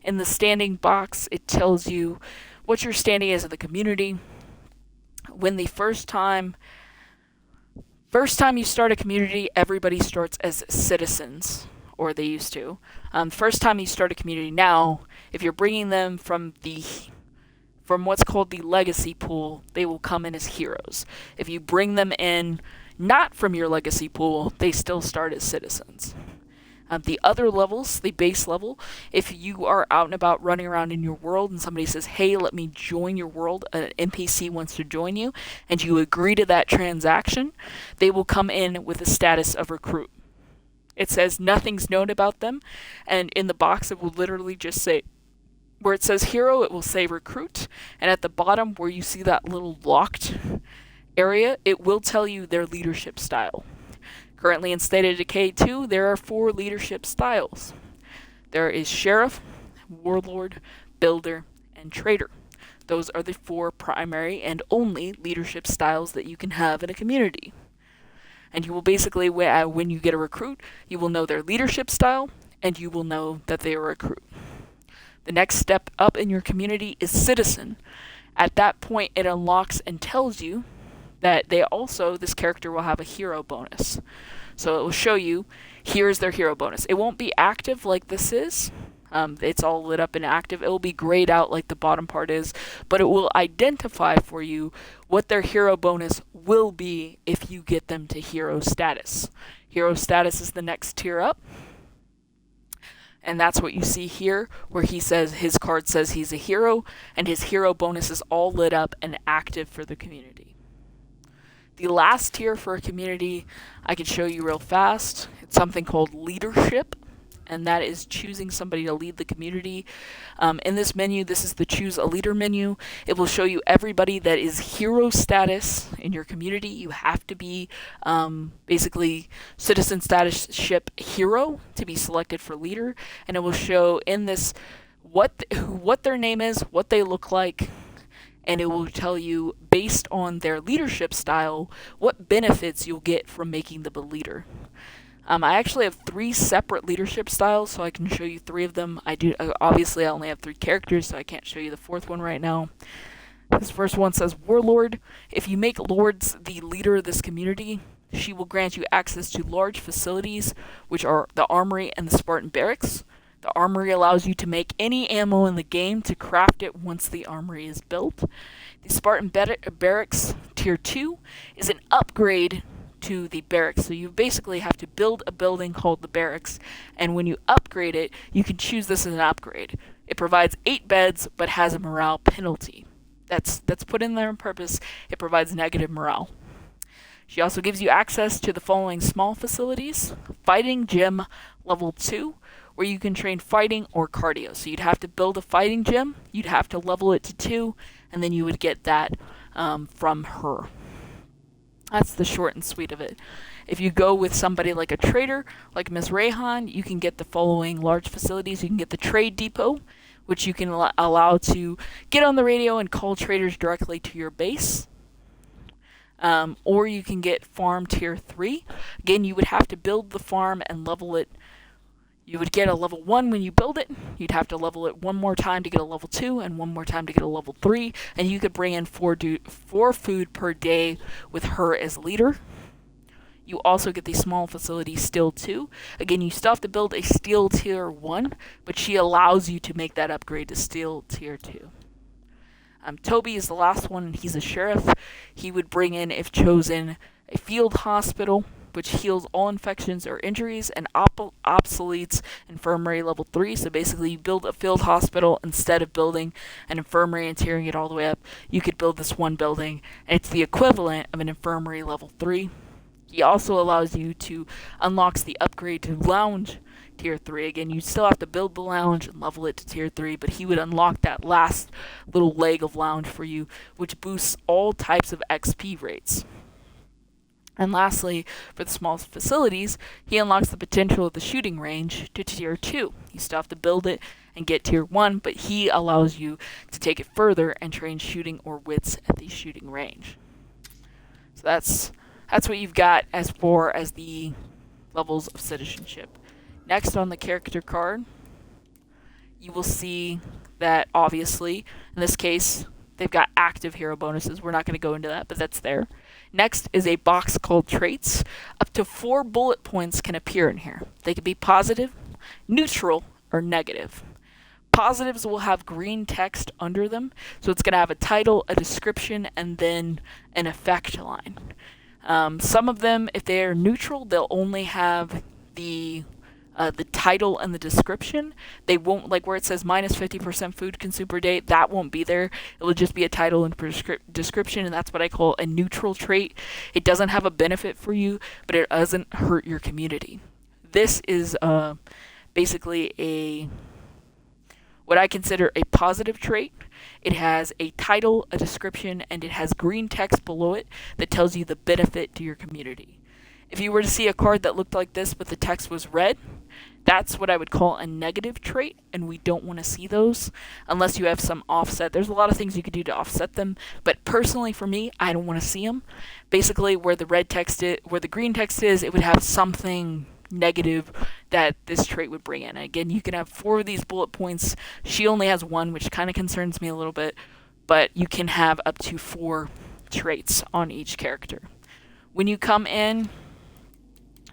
In the standing box, it tells you what your standing is in the community. When the first time you start a community, everybody starts as citizens, or they used to. First time you start a community now, if you're bringing them from what's called the legacy pool, they will come in as heroes. If you bring them in not from your legacy pool, they still start as citizens. The other levels, the base level, if you are out and about running around in your world and somebody says, hey, let me join your world, an NPC wants to join you, and you agree to that transaction, they will come in with the status of recruit. It says nothing's known about them, and in the box it will literally just say, where it says hero, it will say recruit, and at the bottom where you see that little locked area, it will tell you their leadership style. Currently in State of Decay 2, there are 4 leadership styles. There is Sheriff, Warlord, Builder, and Trader. Those are the 4 primary and only leadership styles that you can have in a community. And you will basically, when you get a recruit, you will know their leadership style, and you will know that they are a recruit. The next step up in your community is Citizen. At that point, it unlocks and tells you that this character will have a hero bonus. So it will show you, here's their hero bonus. It won't be active like this is. It's all lit up and active. It will be grayed out like the bottom part is, but it will identify for you what their hero bonus will be if you get them to hero status. Hero status is the next tier up. And that's what you see here, where he says his card says he's a hero, and his hero bonus is all lit up and active for the community. The last tier for a community I can show you real fast. It's something called leadership, and that is choosing somebody to lead the community. In this menu, this is the choose a leader menu. It will show you everybody that is hero status in your community. You have to be basically citizen status ship hero to be selected for leader, and it will show in this what their name is, what they look like, and it will tell you, based on their leadership style, what benefits you'll get from making them a leader. I actually have 3 separate leadership styles, so I can show you 3 of them. Obviously I only have 3 characters, so I can't show you the 4th one right now. This first one says Warlord. If you make Lords the leader of this community, she will grant you access to large facilities, which are the Armory and the Spartan Barracks. The Armory allows you to make any ammo in the game to craft it once the Armory is built. The Spartan Barracks Tier 2 is an upgrade to the barracks. So you basically have to build a building called the barracks, and when you upgrade it, you can choose this as an upgrade. It provides 8 beds, but has a morale penalty. That's put in there on purpose. It provides negative morale. She also gives you access to the following small facilities. Fighting Gym Level 2, where you can train fighting or cardio. So you'd have to build a fighting gym, you'd have to level it to 2, and then you would get that from her. That's the short and sweet of it. If you go with somebody like a trader, like Ms. Rayhan, you can get the following large facilities. You can get the Trade Depot, which you can allow to get on the radio and call traders directly to your base. Or you can get Farm Tier 3. Again, you would have to build the farm and level it. You would get a level 1 when you build it. You'd have to level it 1 more time to get a level 2 and 1 more time to get a level 3. And you could bring in 4 food per day with her as leader. You also get the small facility Steel 2. Again, you still have to build a Steel Tier 1, but she allows you to make that upgrade to Steel Tier 2. Toby is the last one, and he's a sheriff. He would bring in, if chosen, a field hospital, which heals all infections or injuries, and obsoletes infirmary level 3. So basically you build a field hospital instead of building an infirmary and tearing it all the way up. You could build this one building, and it's the equivalent of an infirmary level 3. He also allows you to unlocks the upgrade to lounge tier 3. Again, you still have to build the lounge and level it to tier 3, but he would unlock that last little leg of lounge for you, which boosts all types of XP rates. And lastly, for the small facilities, he unlocks the potential of the shooting range to tier 2. You still have to build it and get tier 1, but he allows you to take it further and train shooting or wits at the shooting range. So that's what you've got as far as the levels of citizenship. Next on the character card, you will see that obviously, in this case, they've got active hero bonuses. We're not going to go into that, but that's there. Next is a box called Traits. Up to 4 bullet points can appear in here. They can be positive, neutral, or negative. Positives will have green text under them, so it's going to have a title, a description, and then an effect line. Some of them, if they are neutral, they'll only have the title and the description. They won't, like where it says minus 50% food consumed per day, that won't be there. It will just be a title and description, and that's what I call a neutral trait. It doesn't have a benefit for you, but it doesn't hurt your community. This is basically what I consider a positive trait. It has a title, a description, and it has green text below it that tells you the benefit to your community. If you were to see a card that looked like this but the text was red, that's what I would call a negative trait, and we don't want to see those unless you have some offset. There's a lot of things you could do to offset them, but personally for me, I don't want to see them. Basically, where the green text is, it would have something negative that this trait would bring in. Again, you can have 4 of these bullet points. She only has 1, which kind of concerns me a little bit, but you can have up to 4 traits on each character. When you come in,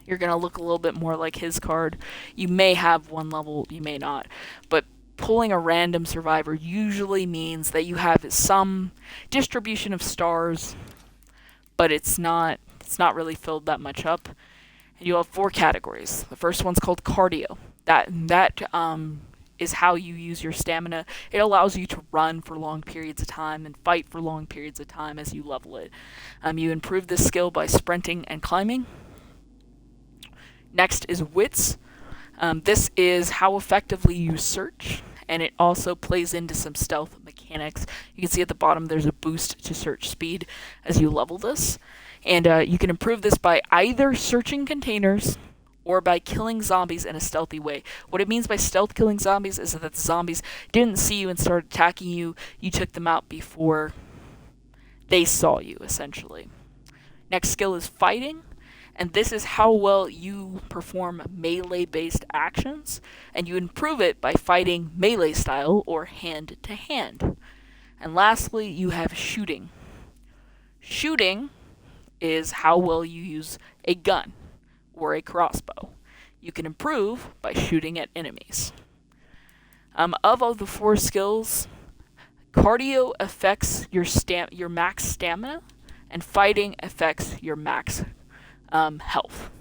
you're going to look a little bit more like his card. You may have 1 level, you may not, but pulling a random survivor usually means that you have some distribution of stars, but it's not really filled that much up. And you'll have 4 categories. The first one's called cardio. That is how you use your stamina. It allows you to run for long periods of time and fight for long periods of time as you level it. You improve this skill by sprinting and climbing. Next is Wits. This is how effectively you search, and it also plays into some stealth mechanics. You can see at the bottom there's a boost to search speed as you level this. And you can improve this by either searching containers or by killing zombies in a stealthy way. What it means by stealth killing zombies is that the zombies didn't see you and started attacking you. You took them out before they saw you, essentially. Next skill is Fighting. And this is how well you perform melee-based actions, and you improve it by fighting melee style or hand-to-hand. And lastly, you have Shooting. Shooting is how well you use a gun or a crossbow. You can improve by shooting at enemies. Of all the 4 skills, Cardio affects your max stamina, and Fighting affects your max health.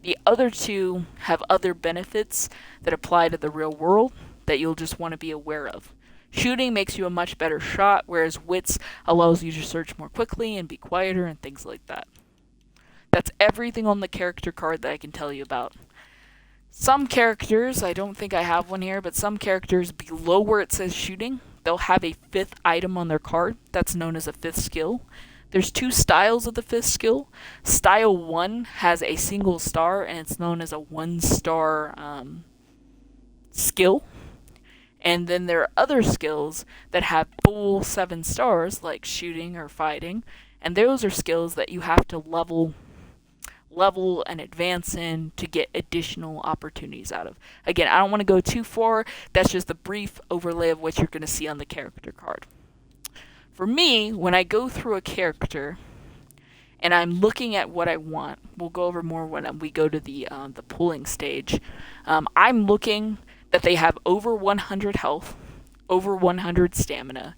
The other 2 have other benefits that apply to the real world that you'll just want to be aware of. Shooting makes you a much better shot, whereas Wits allows you to search more quickly and be quieter and things like that. That's everything on the character card that I can tell you about. Some characters, I don't think I have one here, but some characters below where it says Shooting, they'll have a 5th item on their card. That's known as a 5th skill. There's 2 styles of the 5th skill. Style 1 has a single star, and it's known as a 1-star skill. And then there are other skills that have full 7 stars, like Shooting or Fighting, and those are skills that you have to level and advance in to get additional opportunities out of. Again, I don't want to go too far. That's just a brief overlay of what you're going to see on the character card. For me, when I go through a character and I'm looking at what I want, we'll go over more when we go to the pulling stage. I'm looking that they have over 100 health, over 100 stamina.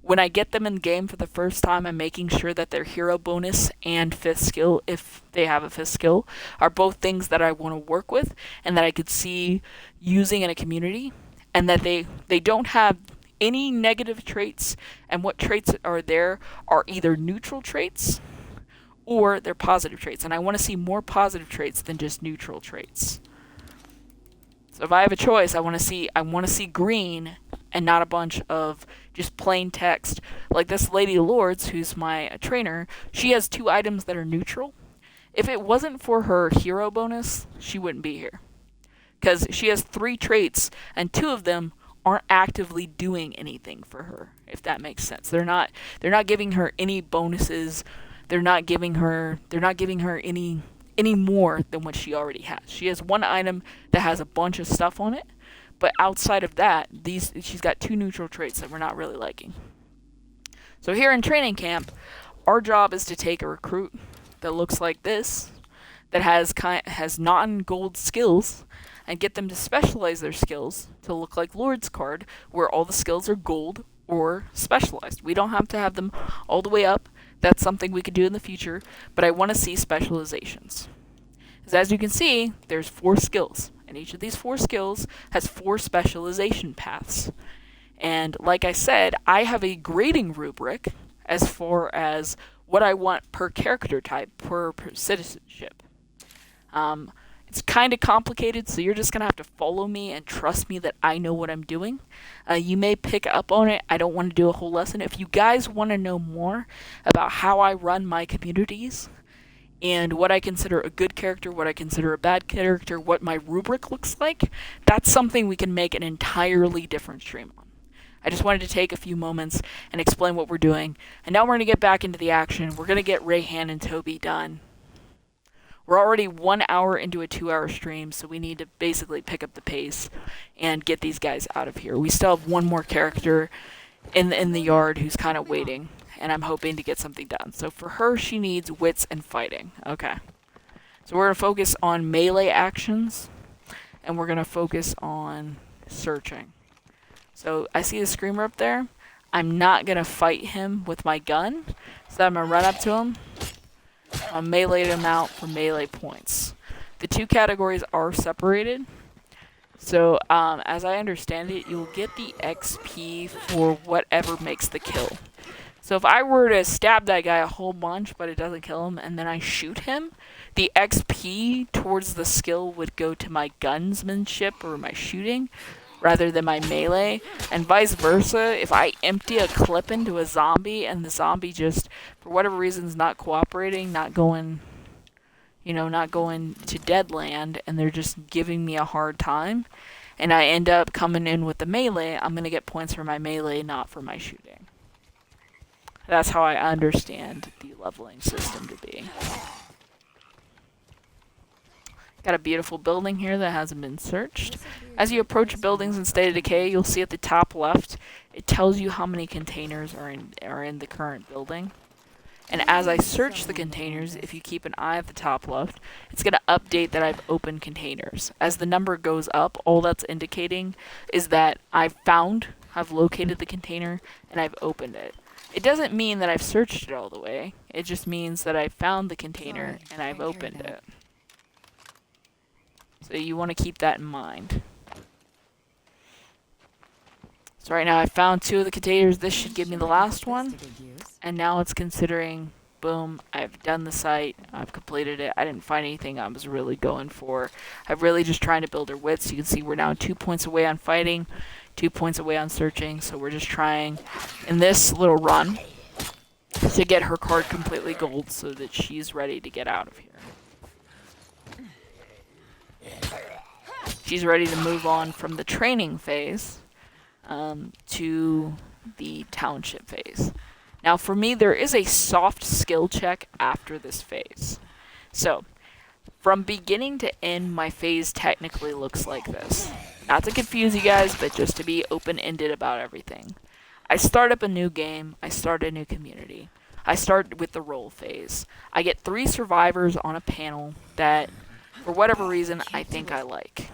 When I get them in game for the first time, I'm making sure that their hero bonus and 5th skill, if they have a 5th skill, are both things that I want to work with and that I could see using in a community, and that they don't have any negative traits, and what traits are there are either neutral traits or they're positive traits, and I want to see more positive traits than just neutral traits. So if I have a choice, I want to see green and not a bunch of just plain text. Like this Lady Lords, who's my trainer, she has 2 items that are neutral. If it wasn't for her hero bonus, she wouldn't be here, because she has 3 traits and 2 of them aren't actively doing anything for her, if that makes sense. They're not giving her any bonuses. They're not giving her any more than what she already has. She has 1 item that has a bunch of stuff on it, but outside of that, she's got 2 neutral traits that we're not really liking. So here in training camp, our job is to take a recruit that looks like this, that has non-gold skills, and get them to specialize their skills to look like Lord's card, where all the skills are gold or specialized. We don't have to have them all the way up. That's something we could do in the future, but I want to see specializations. As you can see, there's 4 skills, and each of these 4 skills has 4 specialization paths. And like I said, I have a grading rubric as far as what I want per character type, per citizenship. It's kind of complicated, so you're just going to have to follow me and trust me that I know what I'm doing. You may pick up on it. I don't want to do a whole lesson. If you guys want to know more about how I run my communities and what I consider a good character, what I consider a bad character, what my rubric looks like, that's something we can make an entirely different stream on. I just wanted to take a few moments and explain what we're doing. And now we're going to get back into the action. We're going to get Rayhan and Toby done. We're already 1 hour into a 2-hour stream, so we need to basically pick up the pace and get these guys out of here. We still have 1 more character in the yard who's kind of waiting, and I'm hoping to get something done. So for her, she needs Wits and Fighting. Okay. So we're going to focus on melee actions, and we're going to focus on searching. So I see the Screamer up there. I'm not going to fight him with my gun, so I'm going to run up to him. I'll melee him out for melee points. The 2 categories are separated, So, as I understand it, you'll get the XP for whatever makes the kill. So if I were to stab that guy a whole bunch, but it doesn't kill him, and then I shoot him, the XP towards the skill would go to my gunsmanship or my shooting, rather than my melee, and vice versa. If I empty a clip into a zombie, and the zombie just, for whatever reason, is not cooperating, not going to Deadland, and they're just giving me a hard time, and I end up coming in with the melee, I'm going to get points for my melee, not for my shooting. That's how I understand the leveling system to be. Got a beautiful building here that hasn't been searched. As you approach buildings in State of Decay, you'll see at the top left, it tells you how many containers are in the current building. And as I search the containers, if you keep an eye at the top left, it's going to update that I've opened containers. As the number goes up, all that's indicating is that I've located the container, and I've opened it. It doesn't mean that I've searched it all the way. It just means that I found the container, and I've opened it. So you want to keep that in mind. So right now I found 2 of the containers. This should give me the last one. And now it's considering, boom, I've done the site. I've completed it. I didn't find anything I was really going for. I'm really just trying to build her wits. You can see we're now 2 points away on fighting, 2 points away on searching. So we're just trying, in this little run, to get her card completely gold so that she's ready to get out of here. She's ready to move on from the training phase to the township phase. Now for me, there is a soft skill check after this phase. So, from beginning to end, my phase technically looks like this. Not to confuse you guys, but just to be open-ended about everything. I start up a new game, I start a new community. I start with the role phase. I get 3 survivors on a panel that, for whatever reason, I think I like.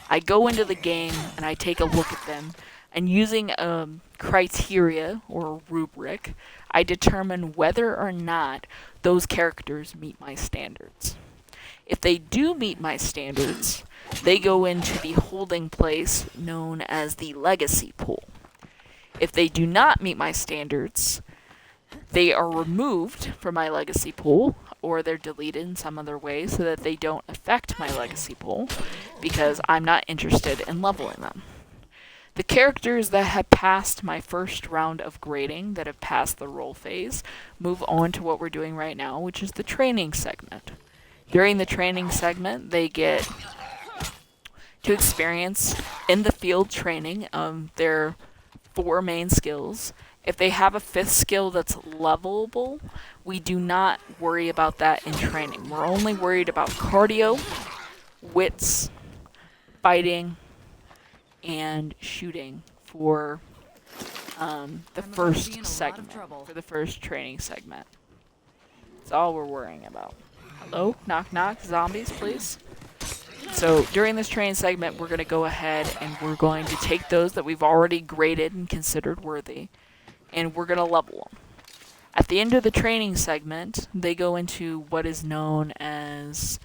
I go into the game and I take a look at them, and using a criteria or a rubric, I determine whether or not those characters meet my standards. If they do meet my standards, they go into the holding place known as the legacy pool. If they do not meet my standards, they are removed from my legacy pool, or they're deleted in some other way so that they don't affect my legacy pool, because I'm not interested in leveling them. The characters that have passed my first round of grading, that have passed the role phase, move on to what we're doing right now, which is the training segment. During the training segment, they get to experience in the field training their 4 main skills. If they have a 5th skill that's levelable, we do not worry about that in training. We're only worried about cardio, wits, fighting, and shooting for the first segment, for the first training segment. That's all we're worrying about. Hello? Knock knock. Zombies, please. So during this training segment, we're going to go ahead and we're going to take those that we've already graded and considered worthy, and we're going to level them. At the end of the training segment, they go into what is known as,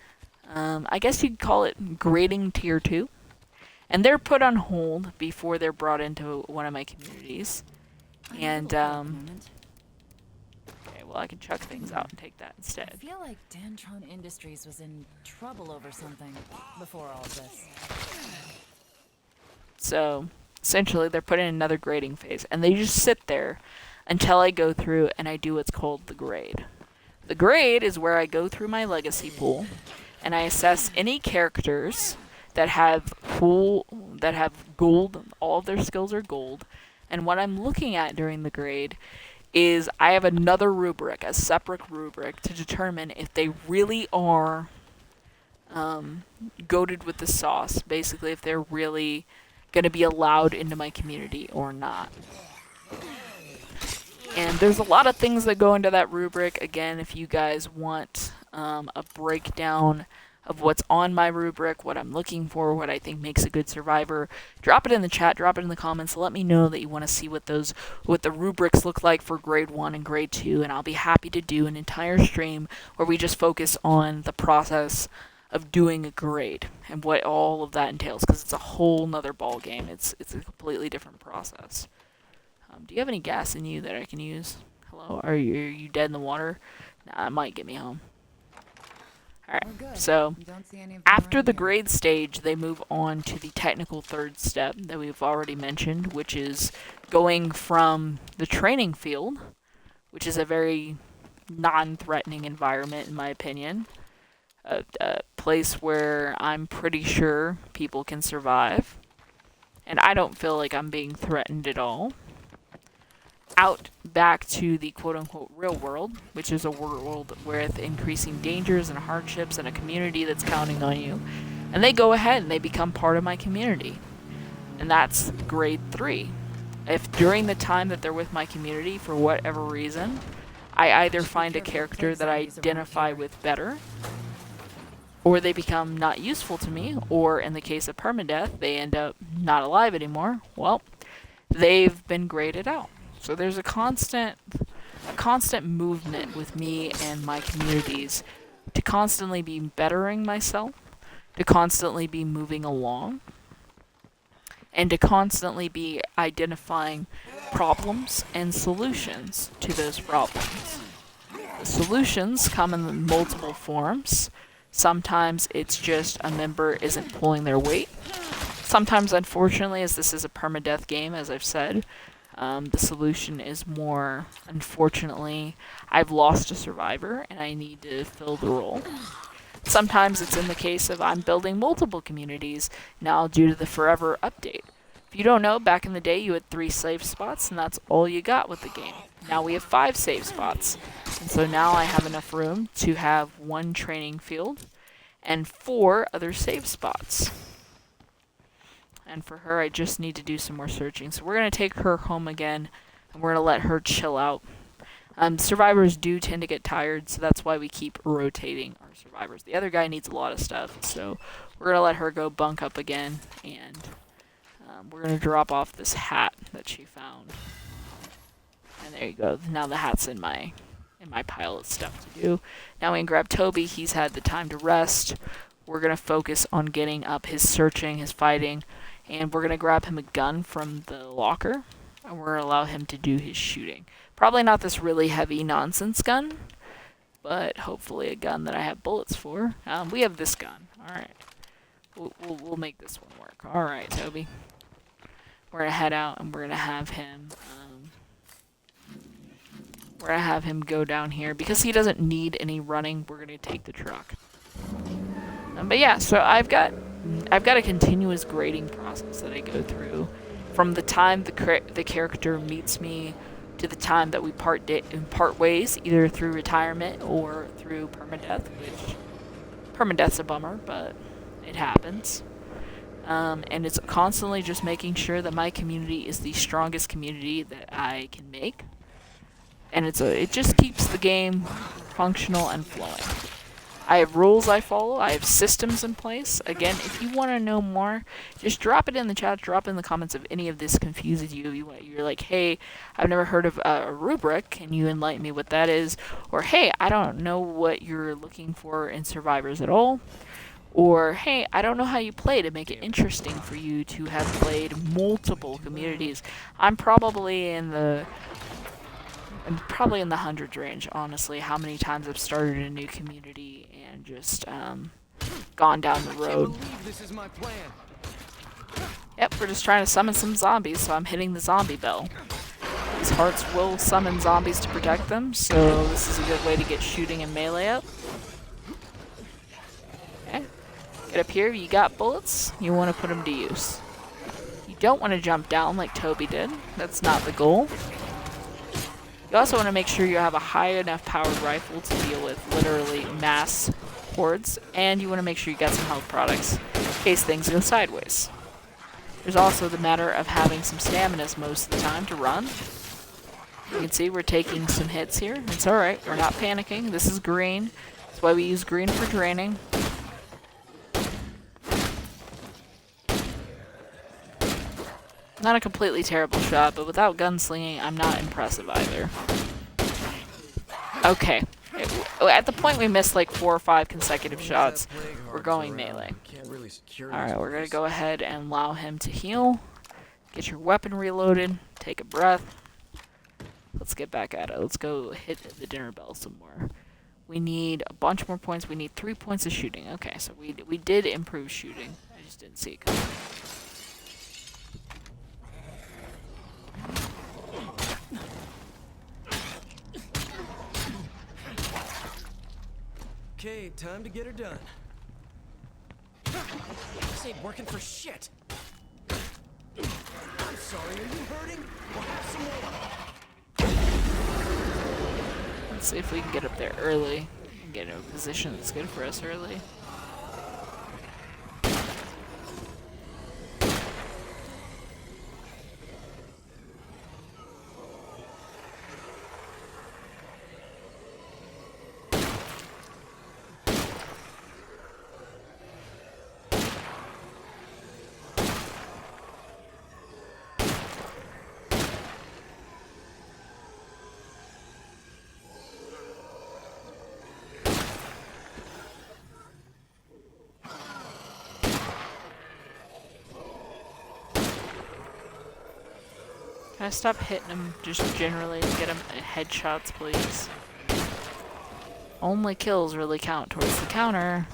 I guess you'd call it grading tier 2. And they're put on hold before they're brought into one of my communities. And, okay, well, I can chuck things out and take that I instead. feel like Dantron Industries was in trouble over something before all of this. So, essentially, they're put in another grading phase. And they just sit there until I go through and I do what's called the grade. The grade is where I go through my legacy pool and I assess any characters that have gold, all of their skills are gold, and what I'm looking at during the grade is I have another rubric, a separate rubric, to determine if they really are goated with the sauce, basically if they're really going to be allowed into my community or not. And there's a lot of things that go into that rubric. Again, if you guys want a breakdown of what's on my rubric, what I'm looking for, what I think makes a good survivor, drop it in the chat, drop it in the comments, let me know that you want to see what the rubrics look like for grade 1 and grade 2, and I'll be happy to do an entire stream where we just focus on the process of doing a grade and what all of that entails, because it's a whole nother ball game. It's a completely different process. Do you have any gas in you that I can use? Hello? Are you dead in the water? Nah, that might get me home. Alright, We're good. so Don't see any of them after around the here. grade stage, they move on to the technical third step that we've already mentioned, which is going from the training field, which is a very non-threatening environment in my opinion, a place where I'm pretty sure people can survive, and I don't feel like I'm being threatened at all, out back to the quote-unquote real world, which is a world with increasing dangers and hardships and a community that's counting on you. And they go ahead and they become part of my community. And that's grade 3. If during the time that they're with my community, for whatever reason, I either find a character that I identify with better, or they become not useful to me, or in the case of permadeath, they end up not alive anymore, well, they've been graded out. So there's a constant movement with me and my communities to constantly be bettering myself, to constantly be moving along, and to constantly be identifying problems and solutions to those problems. The solutions come in multiple forms. Sometimes it's just a member isn't pulling their weight. Sometimes, unfortunately, as this is a permadeath game, as I've said, the solution is more, unfortunately, I've lost a survivor and I need to fill the role. Sometimes it's in the case of I'm building multiple communities now due to the Forever update. If you don't know, back in the day you had 3 save spots and that's all you got with the game. Now we have 5 save spots. And so now I have enough room to have 1 training field and 4 other save spots. And for her, I just need to do some more searching. So we're going to take her home again, and we're going to let her chill out. Survivors do tend to get tired, so that's why we keep rotating our survivors. The other guy needs a lot of stuff, so we're going to let her go bunk up again, and we're going to drop off this hat that she found. And there you go. Now the hat's in my pile of stuff to do. Now we can grab Toby. He's had the time to rest. We're going to focus on getting up his searching, his fighting, and we're going to grab him a gun from the locker, and we're going to allow him to do his shooting. Probably not this really heavy nonsense gun, but hopefully a gun that I have bullets for. We have this gun. Alright. We'll make this one work. Alright, Toby. We're going to head out, and we're going to have him... we're going to have him go down here. Because he doesn't need any running, we're going to take the truck. But yeah, so I've got a continuous grading process that I go through from the time the character meets me to the time that we part ways, either through retirement or through permadeath, which permadeath's a bummer, but it happens. And it's constantly just making sure that my community is the strongest community that I can make, and it just keeps the game functional and flowing. I have rules I follow. I have systems in place. Again, if you want to know more, just drop it in the chat. Drop in the comments if any of this confuses you. You're like, hey, I've never heard of a rubric. Can you enlighten me what that is? Or, hey, I don't know what you're looking for in Survivors at all. Or, hey, I don't know how you play to make it interesting for you to have played multiple communities. I'm probably in the hundreds range, honestly, how many times I've started a new community and just gone down the road. I can't believe this is my plan. Yep, we're just trying to summon some zombies, so I'm hitting the zombie bell. These hearts will summon zombies to protect them, so this is a good way to get shooting and melee up. Okay, get up here, you got bullets, you want to put them to use. You don't want to jump down like Toby did, that's not the goal. You also want to make sure you have a high enough powered rifle to deal with literally mass hordes, and you want to make sure you got some health products in case things go sideways. There's also the matter of having some stamina most of the time to run. You can see we're taking some hits here. It's alright, we're not panicking. This is green. That's why we use green for draining. Not a completely terrible shot, but without gunslinging, I'm not impressive either. Okay, At the point we missed like 4 or 5 consecutive When's shots, that plague we're hearts going around? melee. Can't really secure Alright, this we're gonna place. go ahead and allow him to heal. Get your weapon reloaded. Take a breath. Let's get back at it. Let's go hit the dinner bell some more. We need a bunch more points. We need 3 points of shooting. Okay, so we did improve shooting. I just didn't see it coming. Okay, time to get her done. This ain't working for shit. I'm sorry, are you hurting? We'll have some more. Let's see if we can get up there early and get in a position that's good for us early. Can I stop hitting him just generally and get him headshots, please? Only kills really count towards the counter.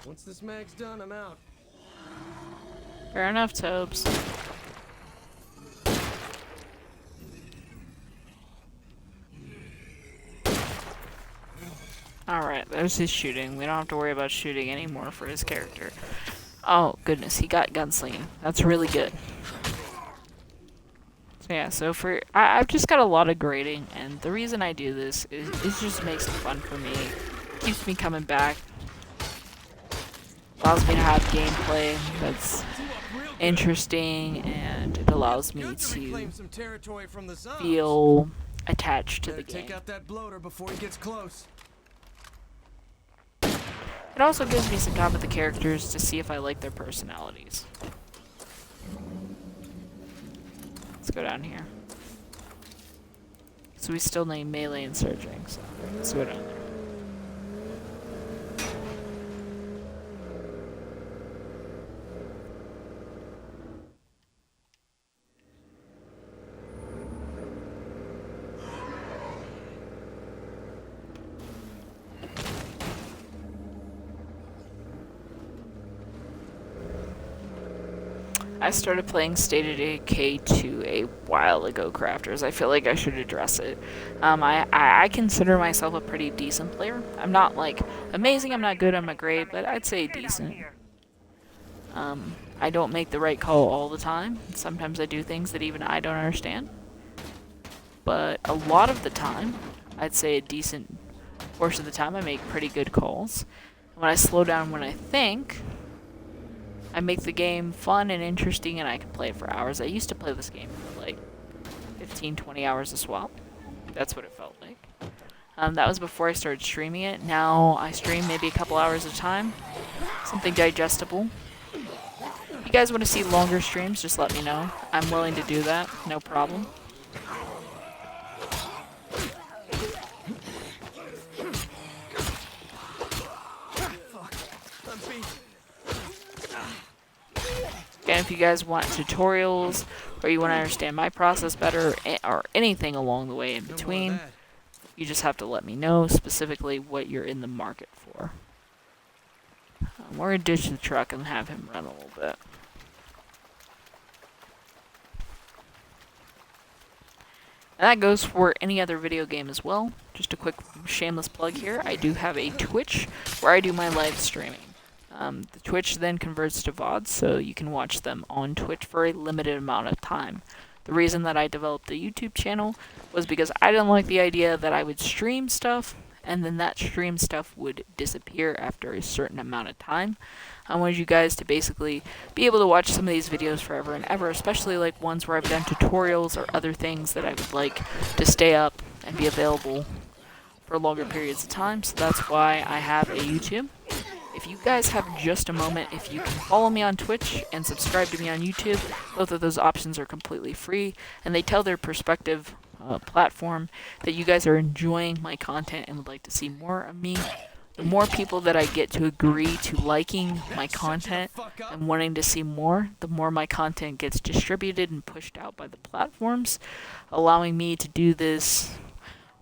Once this mag's done, I'm out. Fair enough, Tobes. Alright, there's his shooting. We don't have to worry about shooting anymore for his character. Oh, goodness, he got gunslinging. That's really good. So yeah, so I've just got a lot of grading, and the reason I do this is it just makes it fun for me. Keeps me coming back. Allows me to have gameplay that's interesting, and it allows me Good to reclaim to some territory from the zombies. feel attached to the Better take game. out that bloater before he gets close. It also gives me some time with the characters to see if I like their personalities. Let's go down here. So we still need melee and surging, so let's go down there. I started playing State of Decay 2 a while ago, crafters. I feel like I should address it. I consider myself a pretty decent player. I'm not, like, amazing, I'm not good, I'm not great, but I'd say decent. I don't make the right call all the time. Sometimes I do things that even I don't understand. But a lot of the time, I'd say a decent portion of the time, I make pretty good calls. When I slow down when I think, I make the game fun and interesting, and I can play it for hours. I used to play this game for like 15, 20 hours a swap. That's what it felt like. That was before I started streaming it. Now I stream maybe a couple hours at a time. Something digestible. If you guys want to see longer streams, just let me know. I'm willing to do that. No problem. And if you guys want tutorials, or you want to understand my process better, or anything along the way in between, you just have to let me know specifically what you're in the market for. We're going to ditch the truck and have him run a little bit. And that goes for any other video game as well. Just a quick shameless plug here. I do have a Twitch where I do my live streaming. The Twitch then converts to VODs, so you can watch them on Twitch for a limited amount of time. The reason that I developed the YouTube channel was because I didn't like the idea that I would stream stuff, and then that stream stuff would disappear after a certain amount of time. I wanted you guys to basically be able to watch some of these videos forever and ever, especially like ones where I've done tutorials or other things that I would like to stay up and be available for longer periods of time, so that's why I have a YouTube. If you guys have just a moment, if you can follow me on Twitch and subscribe to me on YouTube, both of those options are completely free, and they tell their perspective platform that you guys are enjoying my content and would like to see more of me. The more people that I get to agree to liking my content and wanting to see more, the more my content gets distributed and pushed out by the platforms, allowing me to do this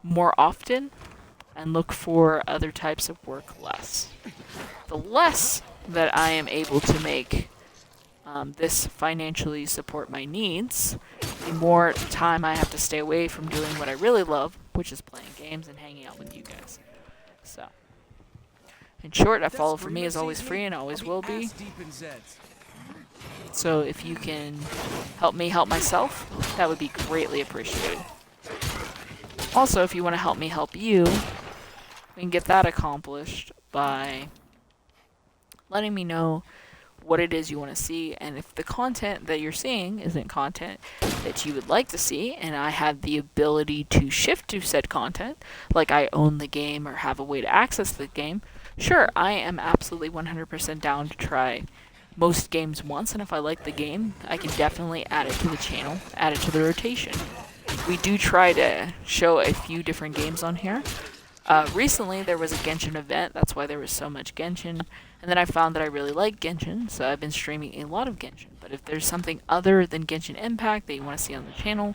more often and look for other types of work less. The less that I am able to make this financially support my needs, the more time I have to stay away from doing what I really love, which is playing games and hanging out with you guys. So, in short, a follow for me is always free and always will be. So if you can help me help myself, that would be greatly appreciated. Also, if you want to help me help you, we can get that accomplished by letting me know what it is you want to see, and if the content that you're seeing isn't content that you would like to see, and I have the ability to shift to said content, like I own the game or have a way to access the game, sure, I am absolutely 100% down to try most games once, and if I like the game, I can definitely add it to the channel, add it to the rotation. We do try to show a few different games on here. Recently, there was a Genshin event, that's why there was so much Genshin, and then I found that I really like Genshin, so I've been streaming a lot of Genshin. But if there's something other than Genshin Impact that you want to see on the channel,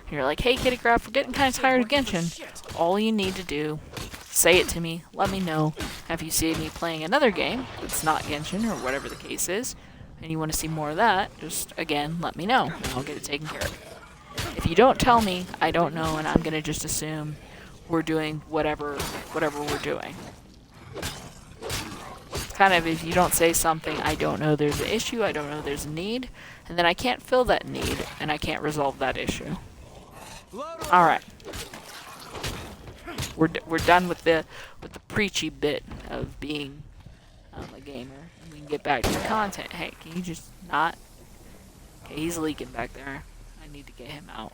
and you're like, hey Kittycraft, we're getting kind of tired of Genshin, all you need to do, say it to me, let me know. If you see me playing another game that's not Genshin, or whatever the case is, and you want to see more of that, just, again, let me know, and I'll get it taken care of. If you don't tell me, I don't know, and I'm going to just assume we're doing whatever we're doing. Kind of, if you don't say something, I don't know there's an issue, I don't know there's a need, and then I can't fill that need, and I can't resolve that issue. Alright. We're done with the preachy bit of being a gamer, and we can get back to the content. Hey, can you just not? Okay, he's leaking back there. I need to get him out.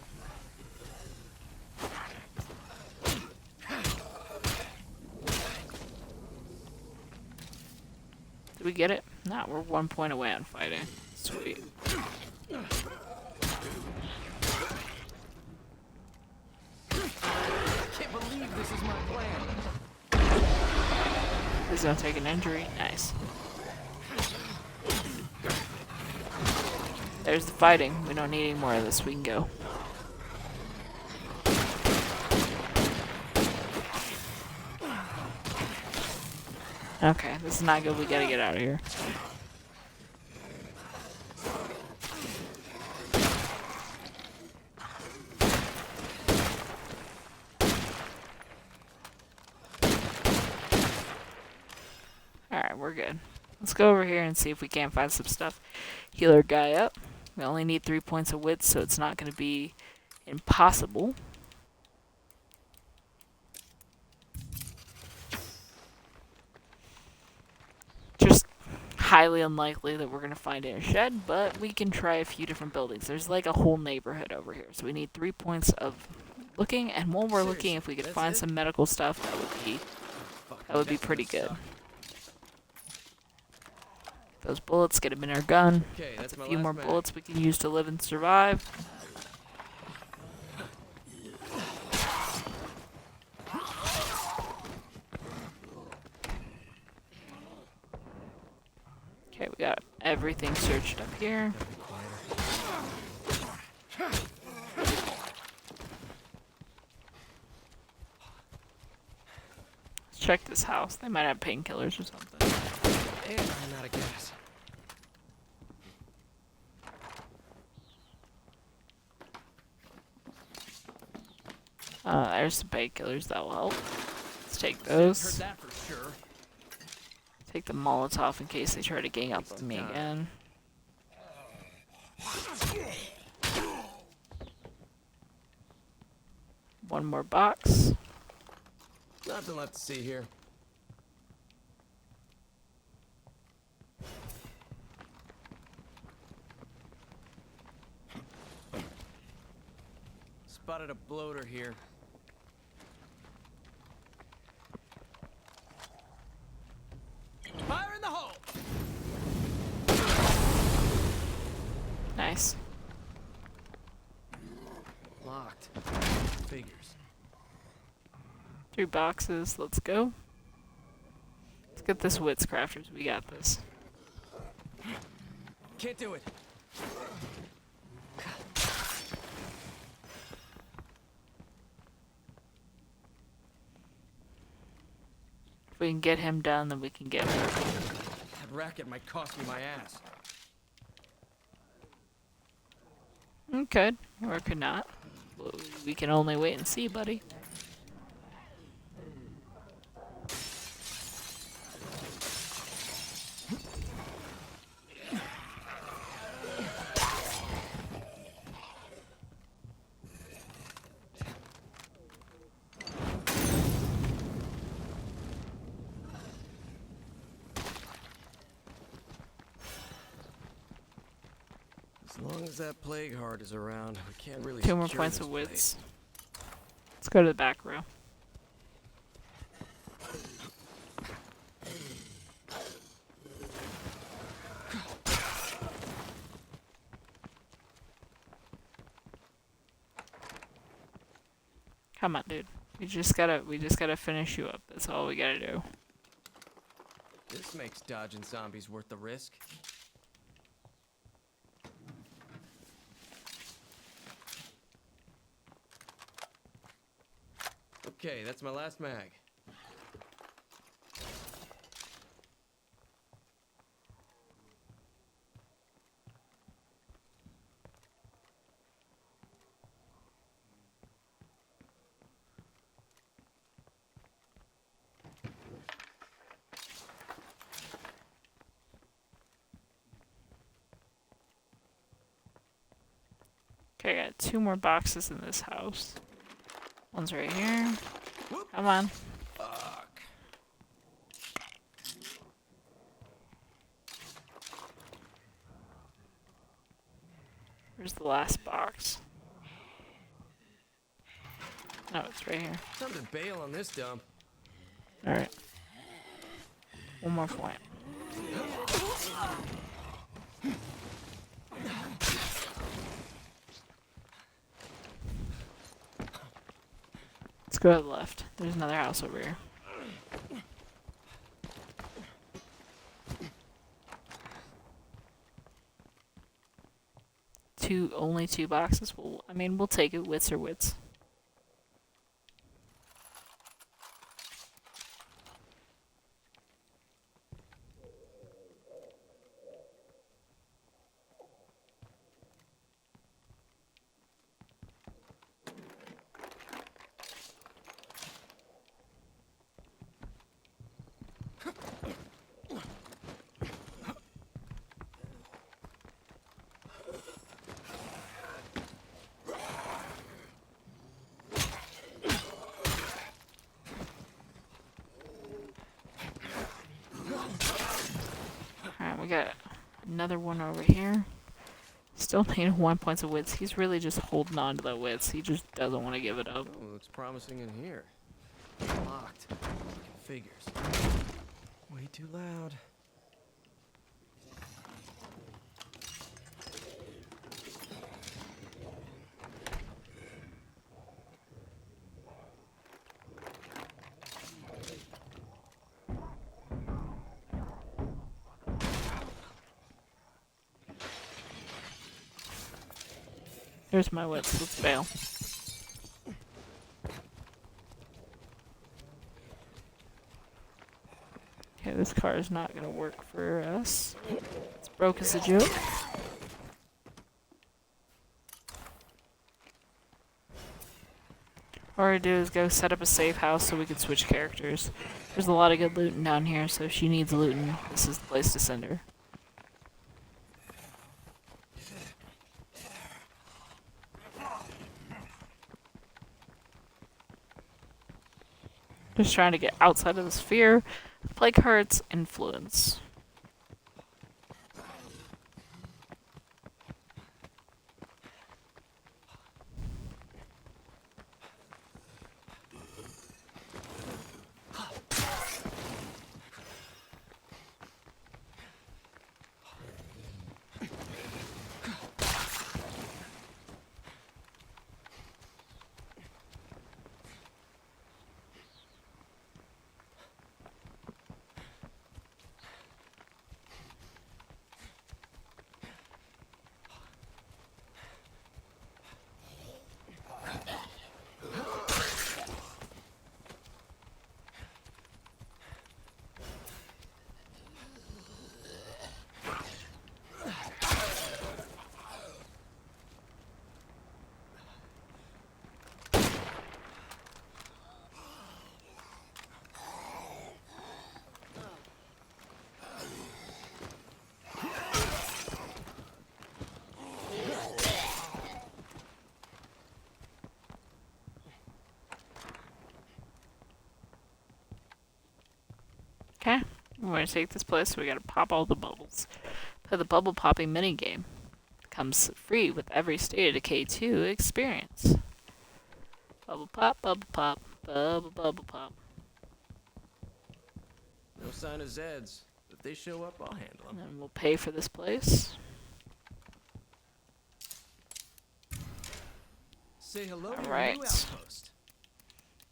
Did we get it? No, we're 1 point away on fighting. Sweet. Can't believe this is my plan. Please don't take an injury. Nice. There's the fighting. We don't need any more of this. We can go. Okay, this is not good. We gotta get out of here. Alright, we're good. Let's go over here and see if we can't find some stuff. Heal our guy up. We only need 3 points of wit, so it's not gonna be impossible. Just highly unlikely that we're going to find it in a shed, but we can try a few different buildings. There's like a whole neighborhood over here, so we need 3 points of looking, and while we're looking, if we could find some medical stuff, that would be pretty good. Those bullets, get them in our gun. That's a few more bullets we can use to live and survive. Okay, we got everything searched up here. Let's check this house. They might have painkillers or something. And I'm out of gas. There's some painkillers that will help. Let's take those. Heard that for sure. Take the Molotov in case they try to gang up on me again. One more box. Nothing left to see here. Spotted a bloater here. Nice. Locked. Figures. 3 boxes. Let's go. Let's get this wits crafters. We got this. Can't do it. If we can get him done, then we can get her. That racket might cost me my ass. It could, or it could not. We can only wait and see, buddy. As long as that plague heart is around, we can't really 2 more secure points this of place. wits. Let's go to the back row. Come on, dude. We just gotta finish you up. That's all we gotta do. This makes dodging zombies worth the risk. Okay, that's my last mag. Okay, I got 2 more boxes in this house. One's right here. Come on. Fuck. Where's the last box? No, it's right here. Time to bail on this dump. Alright. 1 more point. Let's go to the left. There's another house over here. Only 2 boxes. Well, I mean, we'll take it. Wits or wits. Alright, we got another one over here. Still need 1 point of wits. He's really just holding on to the wits. He just doesn't want to give it up. Oh, looks promising in here. Locked. Figures. Way too loud. Here's my wits. Let's bail. Okay, this car is not gonna work for us. It's broke as a joke. What we're gonna do is go set up a safe house so we can switch characters. There's a lot of good looting down here, so if she needs looting, this is the place to send her. Just trying to get outside of the sphere of Plague Heart's influence. Okay, we're going to take this place, so we got to pop all the bubbles. Play the bubble popping minigame. Comes free with every State of Decay 2 experience. Bubble pop, bubble pop, bubble pop. No sign of Zeds. If they show up, I'll handle them. And we'll pay for this place. Say hello to Alright. your new outpost.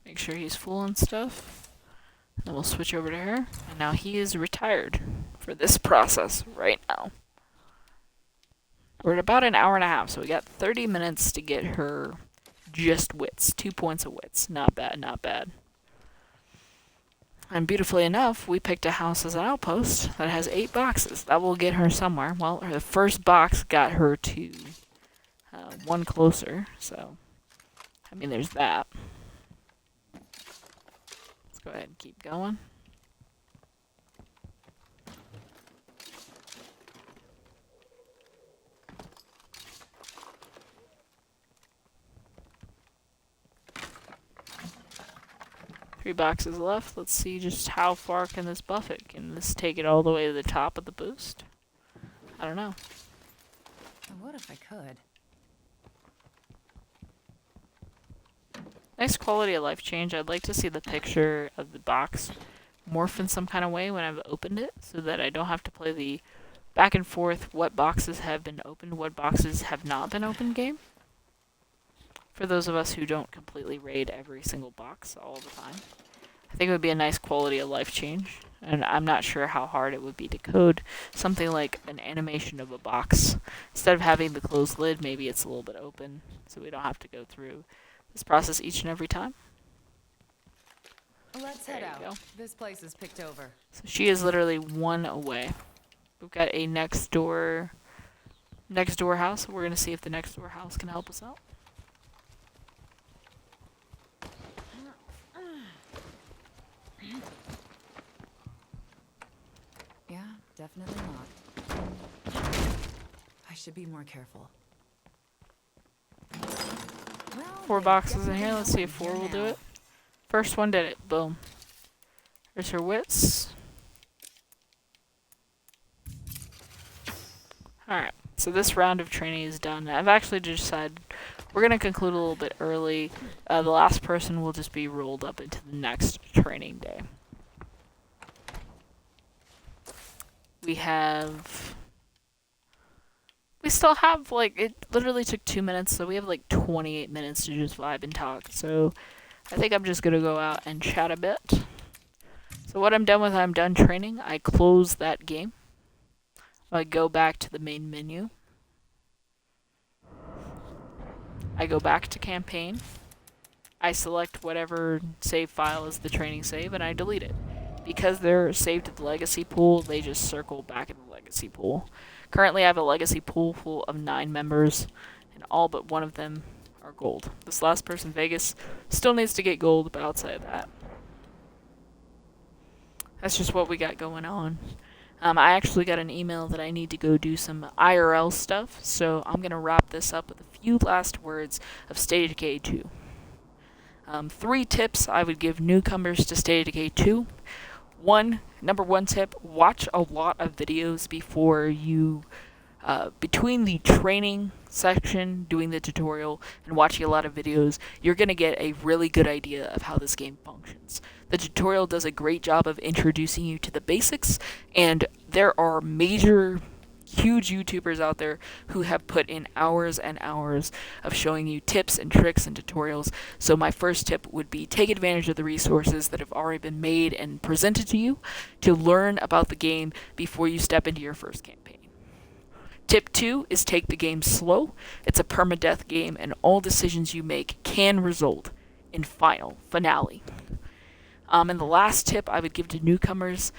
Make sure he's full and stuff. Then we'll switch over to her. And now he is retired for this process right now. We're at about an hour and a half, so we got 30 minutes to get her just wits. 2 points of wits. Not bad, not bad. And beautifully enough, we picked a house as an outpost that has 8 boxes. That will get her somewhere. Well, the first box got her to 1 closer, so I mean, there's that. Let's go ahead and keep going. Three boxes left. Let's see just how far can this buff it. Can this take it all the way to the top of the boost? I don't know. What if I could? Nice quality of life change. I'd like to see the picture of the box morph in some kind of way when I've opened it, so that I don't have to play the back and forth what boxes have been opened, what boxes have not been opened game. For those of us who don't completely raid every single box all the time, I think it would be a nice quality of life change. And I'm not sure how hard it would be to code something like an animation of a box. Instead of having the closed lid, maybe it's a little bit open, so we don't have to go through this process each and every time. Let's There head you out. go. This place is picked over. So she is literally 1 away. We've got a next door house. We're gonna see if the next door house can help us out. Yeah, definitely not. I should be more careful. Well, 4 they boxes in here. definitely Let's see have if one 4 here will do now. it. First one did it. Boom. There's her wits. Alright, so this round of training is done. I've actually decided we're going to conclude a little bit early. The last person will just be rolled up into the next training day. We still have, like, it literally took 2 minutes, so we have like 28 minutes to just vibe and talk. So I think I'm just going to go out and chat a bit. So what I'm done with, I'm done training. I close that game. I go back to the main menu. I go back to campaign. I select whatever save file is the training save, and I delete it. Because they're saved to the legacy pool, they just circle back in the legacy pool. Currently, I have a legacy pool full of 9 members, and all but 1 of them are gold. This last person, Vegas, still needs to get gold, but outside of that, that's just what we got going on. I actually got an email that I need to go do some IRL stuff, so I'm going to wrap this up with a few last words of State of Decay 2. 3 tips I would give newcomers to State of Decay 2. Number 1 tip, watch a lot of videos before you, between the training section, doing the tutorial, and watching a lot of videos, you're going to get a really good idea of how this game functions. The tutorial does a great job of introducing you to the basics, and there are major, huge YouTubers out there who have put in hours and hours of showing you tips and tricks and tutorials. So my first tip would be take advantage of the resources that have already been made and presented to you to learn about the game before you step into your first campaign. Tip 2 is take the game slow. It's a permadeath game, and all decisions you make can result in finale. And the last tip I would give to newcomers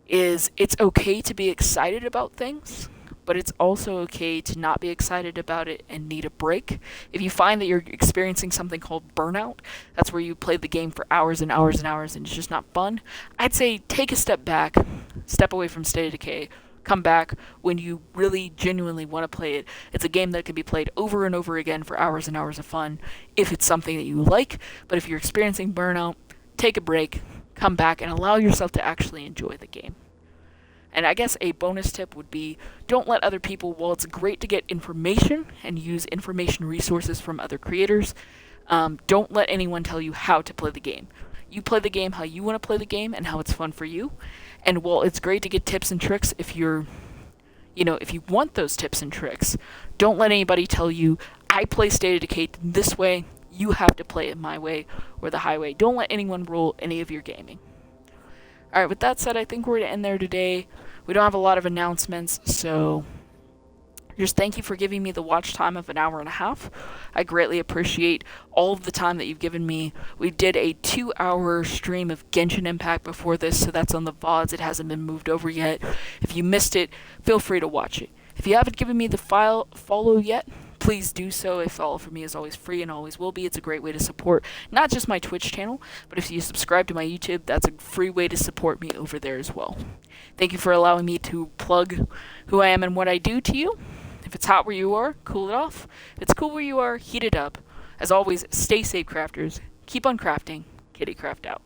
is it's okay to be excited about things, but it's also okay to not be excited about it and need a break. If you find that you're experiencing something called burnout, that's where you play the game for hours and hours and hours and it's just not fun, I'd say take a step back, step away from State of Decay, come back when you really genuinely want to play it. It's a game that can be played over and over again for hours and hours of fun if it's something that you like, but if you're experiencing burnout, take a break, come back and allow yourself to actually enjoy the game. And I guess a bonus tip would be, don't let other people, while it's great to get information and use information resources from other creators, don't let anyone tell you how to play the game. You play the game how you want to play the game and how it's fun for you. And while it's great to get tips and tricks, if you want those tips and tricks, don't let anybody tell you, I play State of Decay this way, you have to play it my way or the highway. Don't let anyone rule any of your gaming. Alright, with that said, I think we're going to end there today. We don't have a lot of announcements, so just thank you for giving me the watch time of an hour and a half. I greatly appreciate all of the time that you've given me. We did a 2-hour stream of Genshin Impact before this, so that's on the VODs. It hasn't been moved over yet. If you missed it, feel free to watch it. If you haven't given me the follow yet, please do so. A follow for me is always free and always will be. It's a great way to support not just my Twitch channel, but if you subscribe to my YouTube, that's a free way to support me over there as well. Thank you for allowing me to plug who I am and what I do to you. If it's hot where you are, cool it off. If it's cool where you are, heat it up. As always, stay safe, crafters. Keep on crafting. KittyCraft out.